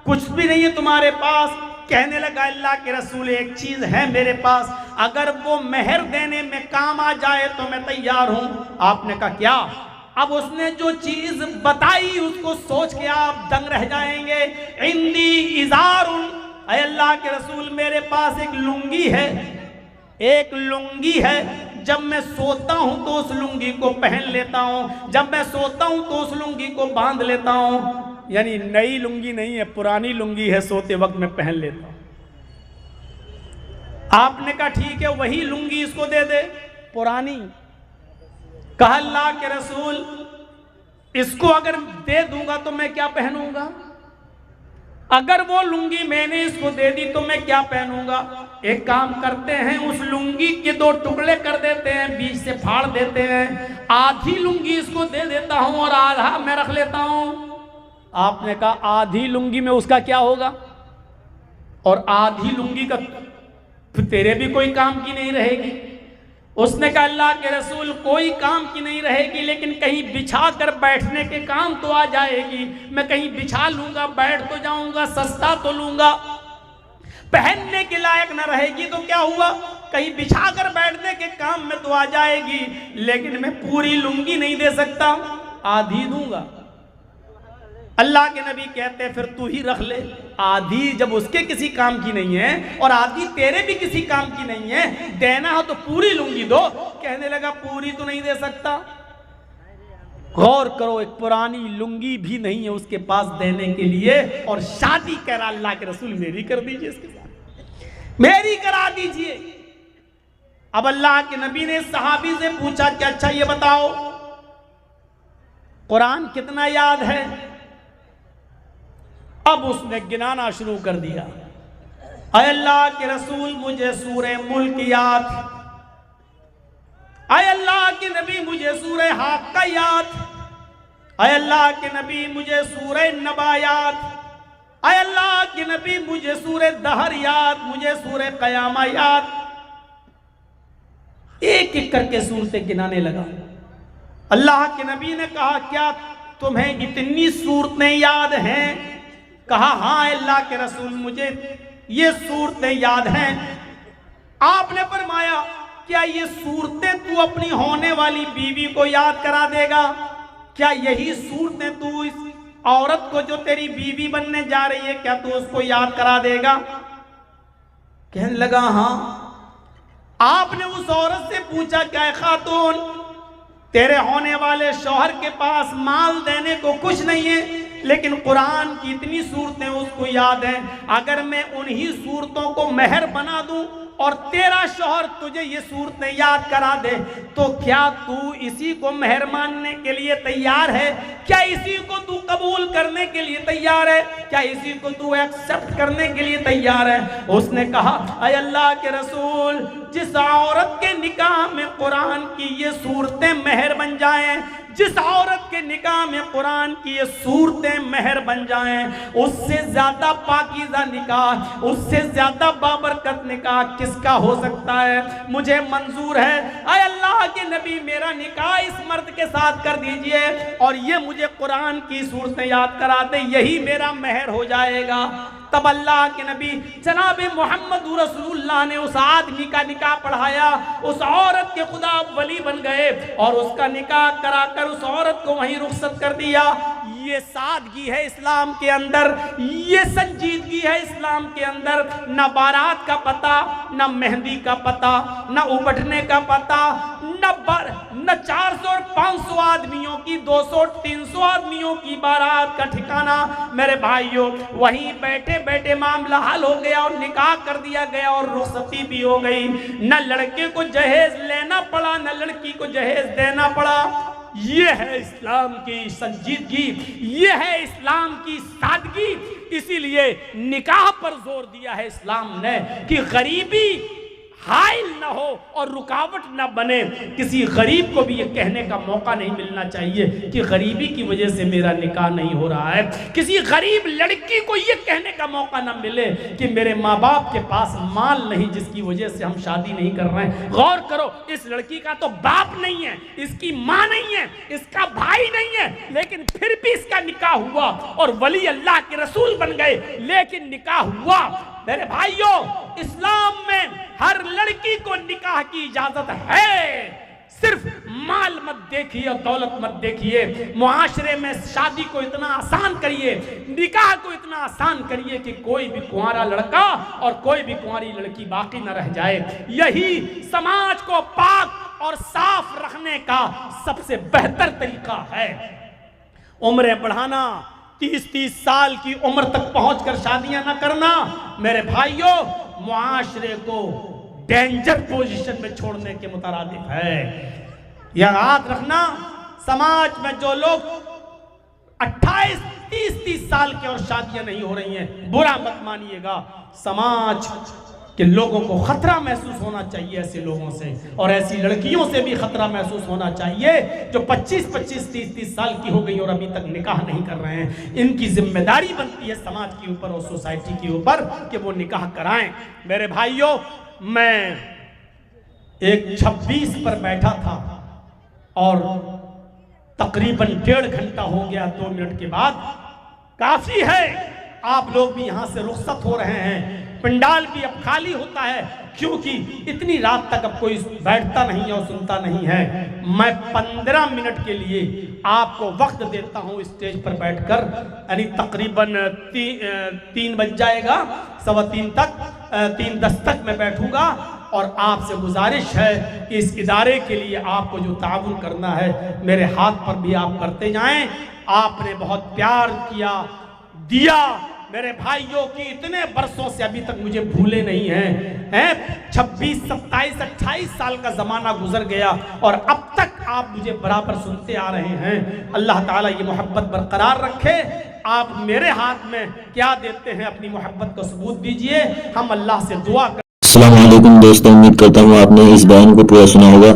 कुछ भी नहीं है तुम्हारे पास। कहने लगा अल्लाह के रसूल एक चीज है मेरे पास, अगर वो मेहर देने में काम आ जाए तो मैं तैयार हूं। आपने कहा क्या? अब उसने जो चीज बताई उसको सोच के आप दंग रह जाएंगे। इंदी इजारुन, अल्लाह के रसूल मेरे पास एक लुंगी है, एक लुंगी है, जब मैं सोता हूं तो उस लुंगी को पहन लेता हूं, जब मैं सोता हूं तो उस लुंगी को बांध लेता हूं। यानी नई लुंगी नहीं है, पुरानी लुंगी है, सोते वक्त मैं पहन लेता हूं। आपने कहा ठीक है वही लुंगी इसको दे दे, पुरानी। कहा अल्लाह के रसूल इसको अगर दे दूंगा तो मैं क्या पहनूंगा? अगर वो लुंगी मैंने इसको दे दी तो मैं क्या पहनूंगा? एक काम करते हैं, उस लुंगी के दो टुकड़े कर देते हैं, बीच से फाड़ देते हैं, आधी लुंगी इसको दे देता हूं और आधा मैं रख लेता हूं। आपने कहा आधी लुंगी में उसका क्या होगा? और आधी लुंगी का तेरे भी कोई काम की नहीं रहेगी। उसने कहा अल्लाह के रसूल कोई काम की नहीं रहेगी, लेकिन कहीं बिछा कर बैठने के काम तो आ जाएगी। मैं कहीं बिछा लूंगा, बैठ तो जाऊंगा, सस्ता तो लूंगा, पहनने के लायक ना रहेगी तो क्या हुआ, कहीं बिछा कर बैठने के काम में तो आ जाएगी, लेकिन मैं पूरी लुंगी नहीं दे सकता, आधी दूंगा। अल्लाह के नबी कहते फिर तू ही रख ले। आधी जब उसके किसी काम की नहीं है और आधी तेरे भी किसी काम की नहीं है, देना हो तो पूरी लुंगी दो। कहने लगा पूरी तो नहीं दे सकता। गौर करो, एक पुरानी लुंगी भी नहीं है उसके पास देने के लिए, और शादी करा अल्लाह के रसूल मेरी कर दीजिए, इसके साथ मेरी करा दीजिए। अब अल्लाह के नबी ने सहाबी से पूछा कि अच्छा ये बताओ कुरान कितना याद है? अब उसने गिनाना शुरू कर दिया। अय अल्लाह के रसूल मुझे सूरह मुल्क याद, अय अल्लाह के नबी मुझे सूरह हाक्का याद, अय अल्लाह के नबी मुझे सूरह नबा याद, अय अल्लाह के नबी मुझे सूरह दहर याद, मुझे सूरह कयामा याद। एक एक करके सूरतें गिनाने लगा। अल्लाह के नबी ने कहा क्या तुम्हें इतनी सूरतें याद हैं? कहा हाँ अल्लाह के रसूल मुझे ये सूरतें याद हैं। आपने फरमाया क्या ये सूरतें तू अपनी होने वाली बीवी को याद करा देगा? क्या यही सूरतें तू इस औरत को जो तेरी बीवी बनने जा रही है क्या तू उसको याद करा देगा? कहने लगा हाँ। आपने उस औरत से पूछा क्या खातून तेरे होने वाले शौहर के पास माल देने को कुछ नहीं है, लेकिन कुरान की इतनी सूरतें उसको याद हैं, अगर मैं उन्हीं सूरतों को मेहर बना दूं और तेरा शौहर तुझे ये सूरतें याद करा दे तो क्या तू इसी को मेहर मानने के लिए तैयार है? क्या इसी को तू कबूल करने के लिए तैयार है? क्या इसी को तू एक्सेप्ट करने के लिए तैयार है? उसने कहा अय अल्लाह के रसूल जिस औरत के निकाह में कुरान की ये सूरतें मेहर बन जाएं, जिस औरत के निकाह में कुरान की ये सूरतें मेहर बन जाएं, उससे ज्यादा पाकीज़ा निकाह, उससे ज्यादा बाबरकत निकाह किसका हो सकता है? मुझे मंजूर है अय अल्लाह के नबी मेरा निकाह इस मर्द के साथ कर दीजिए और ये मुझे कुरान की सूरतें याद करा दे, यही मेरा मेहर हो जाएगा। तब अल्लाह के नबी जनाब मोहम्मद रसूलुल्लाह ने उस आदमी का निकाह पढ़ाया, उस औरत के खुदा वली बन गए और उसका निकाह कराकर उस औरत को वहीं रुखसत कर दिया। ये सादगी है इस्लाम के अंदर, ये संजीदगी है इस्लाम के अंदर। न बारात का पता, न मेहंदी का पता, न उबटने का पता, न 400 और 500 आदमियों की, 200 300 आदमियों की बारात का ठिकाना। मेरे भाइयों, वहीं बैठे बैठे मामला हल हो गया और निकाह कर दिया गया और रुखसती भी हो गई। न लड़के को जहेज लेना पड़ा, न लड़की को जहेज देना पड़ा। ये है इस्लाम की संजीदगी, ये है इस्लाम की सादगी। इसीलिए निकाह पर जोर दिया है इस्लाम ने कि गरीबी हाइल न हो और रुकावट न बने। किसी गरीब को भी ये कहने का मौका नहीं मिलना चाहिए कि गरीबी की वजह से मेरा निकाह नहीं हो रहा है। किसी गरीब लड़की को ये कहने का मौका न मिले कि मेरे माँ बाप के पास माल नहीं जिसकी वजह से हम शादी नहीं कर रहे हैं। गौर करो, इस लड़की का तो बाप नहीं है, इसकी माँ नहीं है, इसका भाई नहीं है, लेकिन फिर भी इसका निकाह हुआ और वली अल्लाह के रसूल बन गए, लेकिन निकाह हुआ। मेरे भाइयों, इस्लाम में हर लड़की को निकाह की इजाजत है। सिर्फ माल मत देखिए और दौलत मत देखिए। मुआशरे में शादी को इतना आसान करिए, निकाह को इतना आसान करिए कि कोई भी कुंवारा लड़का और कोई भी कुंवारी लड़की बाकी न रह जाए। यही समाज को पाक और साफ रखने का सबसे बेहतर तरीका है। उम्रें बढ़ाना, 30-30 साल की उम्र तक पहुंचकर शादियां ना करना, मेरे भाइयों, मुआशरे को डेंजर पोजीशन में छोड़ने के मुतरादिफ है। यह याद रखना, समाज में जो लोग 28, 30 साल के और शादियां नहीं हो रही हैं, बुरा मत मानिएगा। समाज के लोगों को खतरा महसूस होना चाहिए ऐसे लोगों से, और ऐसी लड़कियों से भी खतरा महसूस होना चाहिए जो 25-25, 30-30 साल की हो गई और अभी तक निकाह नहीं कर रहे हैं। इनकी जिम्मेदारी बनती है समाज के ऊपर और सोसाइटी के ऊपर कि वो निकाह कराएं। मेरे भाइयों, मैं एक 26 पर बैठा था और तकरीबन 1.5 घंटा हो गया। 2 मिनट के बाद काफी है, आप लोग भी यहाँ से रुखसत हो रहे हैं, पंडाल भी अब खाली होता है, क्योंकि इतनी रात तक अब कोई बैठता नहीं और सुनता नहीं है। मैं 15 मिनट के लिए आपको वक्त देता हूँ स्टेज पर बैठकर, यानी तकरीबन 3 बज जाएगा, 3:15 तक, 3:10 तक मैं बैठूंगा। और आपसे गुजारिश है कि इस इदारे के लिए आपको जो ताउन करना है, मेरे हाथ पर भी आप करते जाएं। आपने बहुत प्यार किया, दिया मेरे भाइयों की, इतने बरसों से अभी तक मुझे भूले नहीं हैं। 26, 27, 28 साल का ज़माना गुजर गया और अब तक आप मुझे बराबर सुनते आ रहे हैं। अल्लाह ताला ये मोहब्बत बरकरार रखे। आप मेरे हाथ में क्या देते हैं, अपनी मोहब्बत का सबूत दीजिए। हम अल्लाह से दुआ कर। अस्सलाम वालेकुम दोस्तों, उम्मीद करता हूँ आपने इस बयान को पूरा सुना होगा।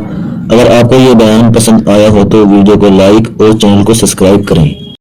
अगर आपको ये बयान पसंद आया हो तो वीडियो को लाइक और चैनल को सब्सक्राइब करें।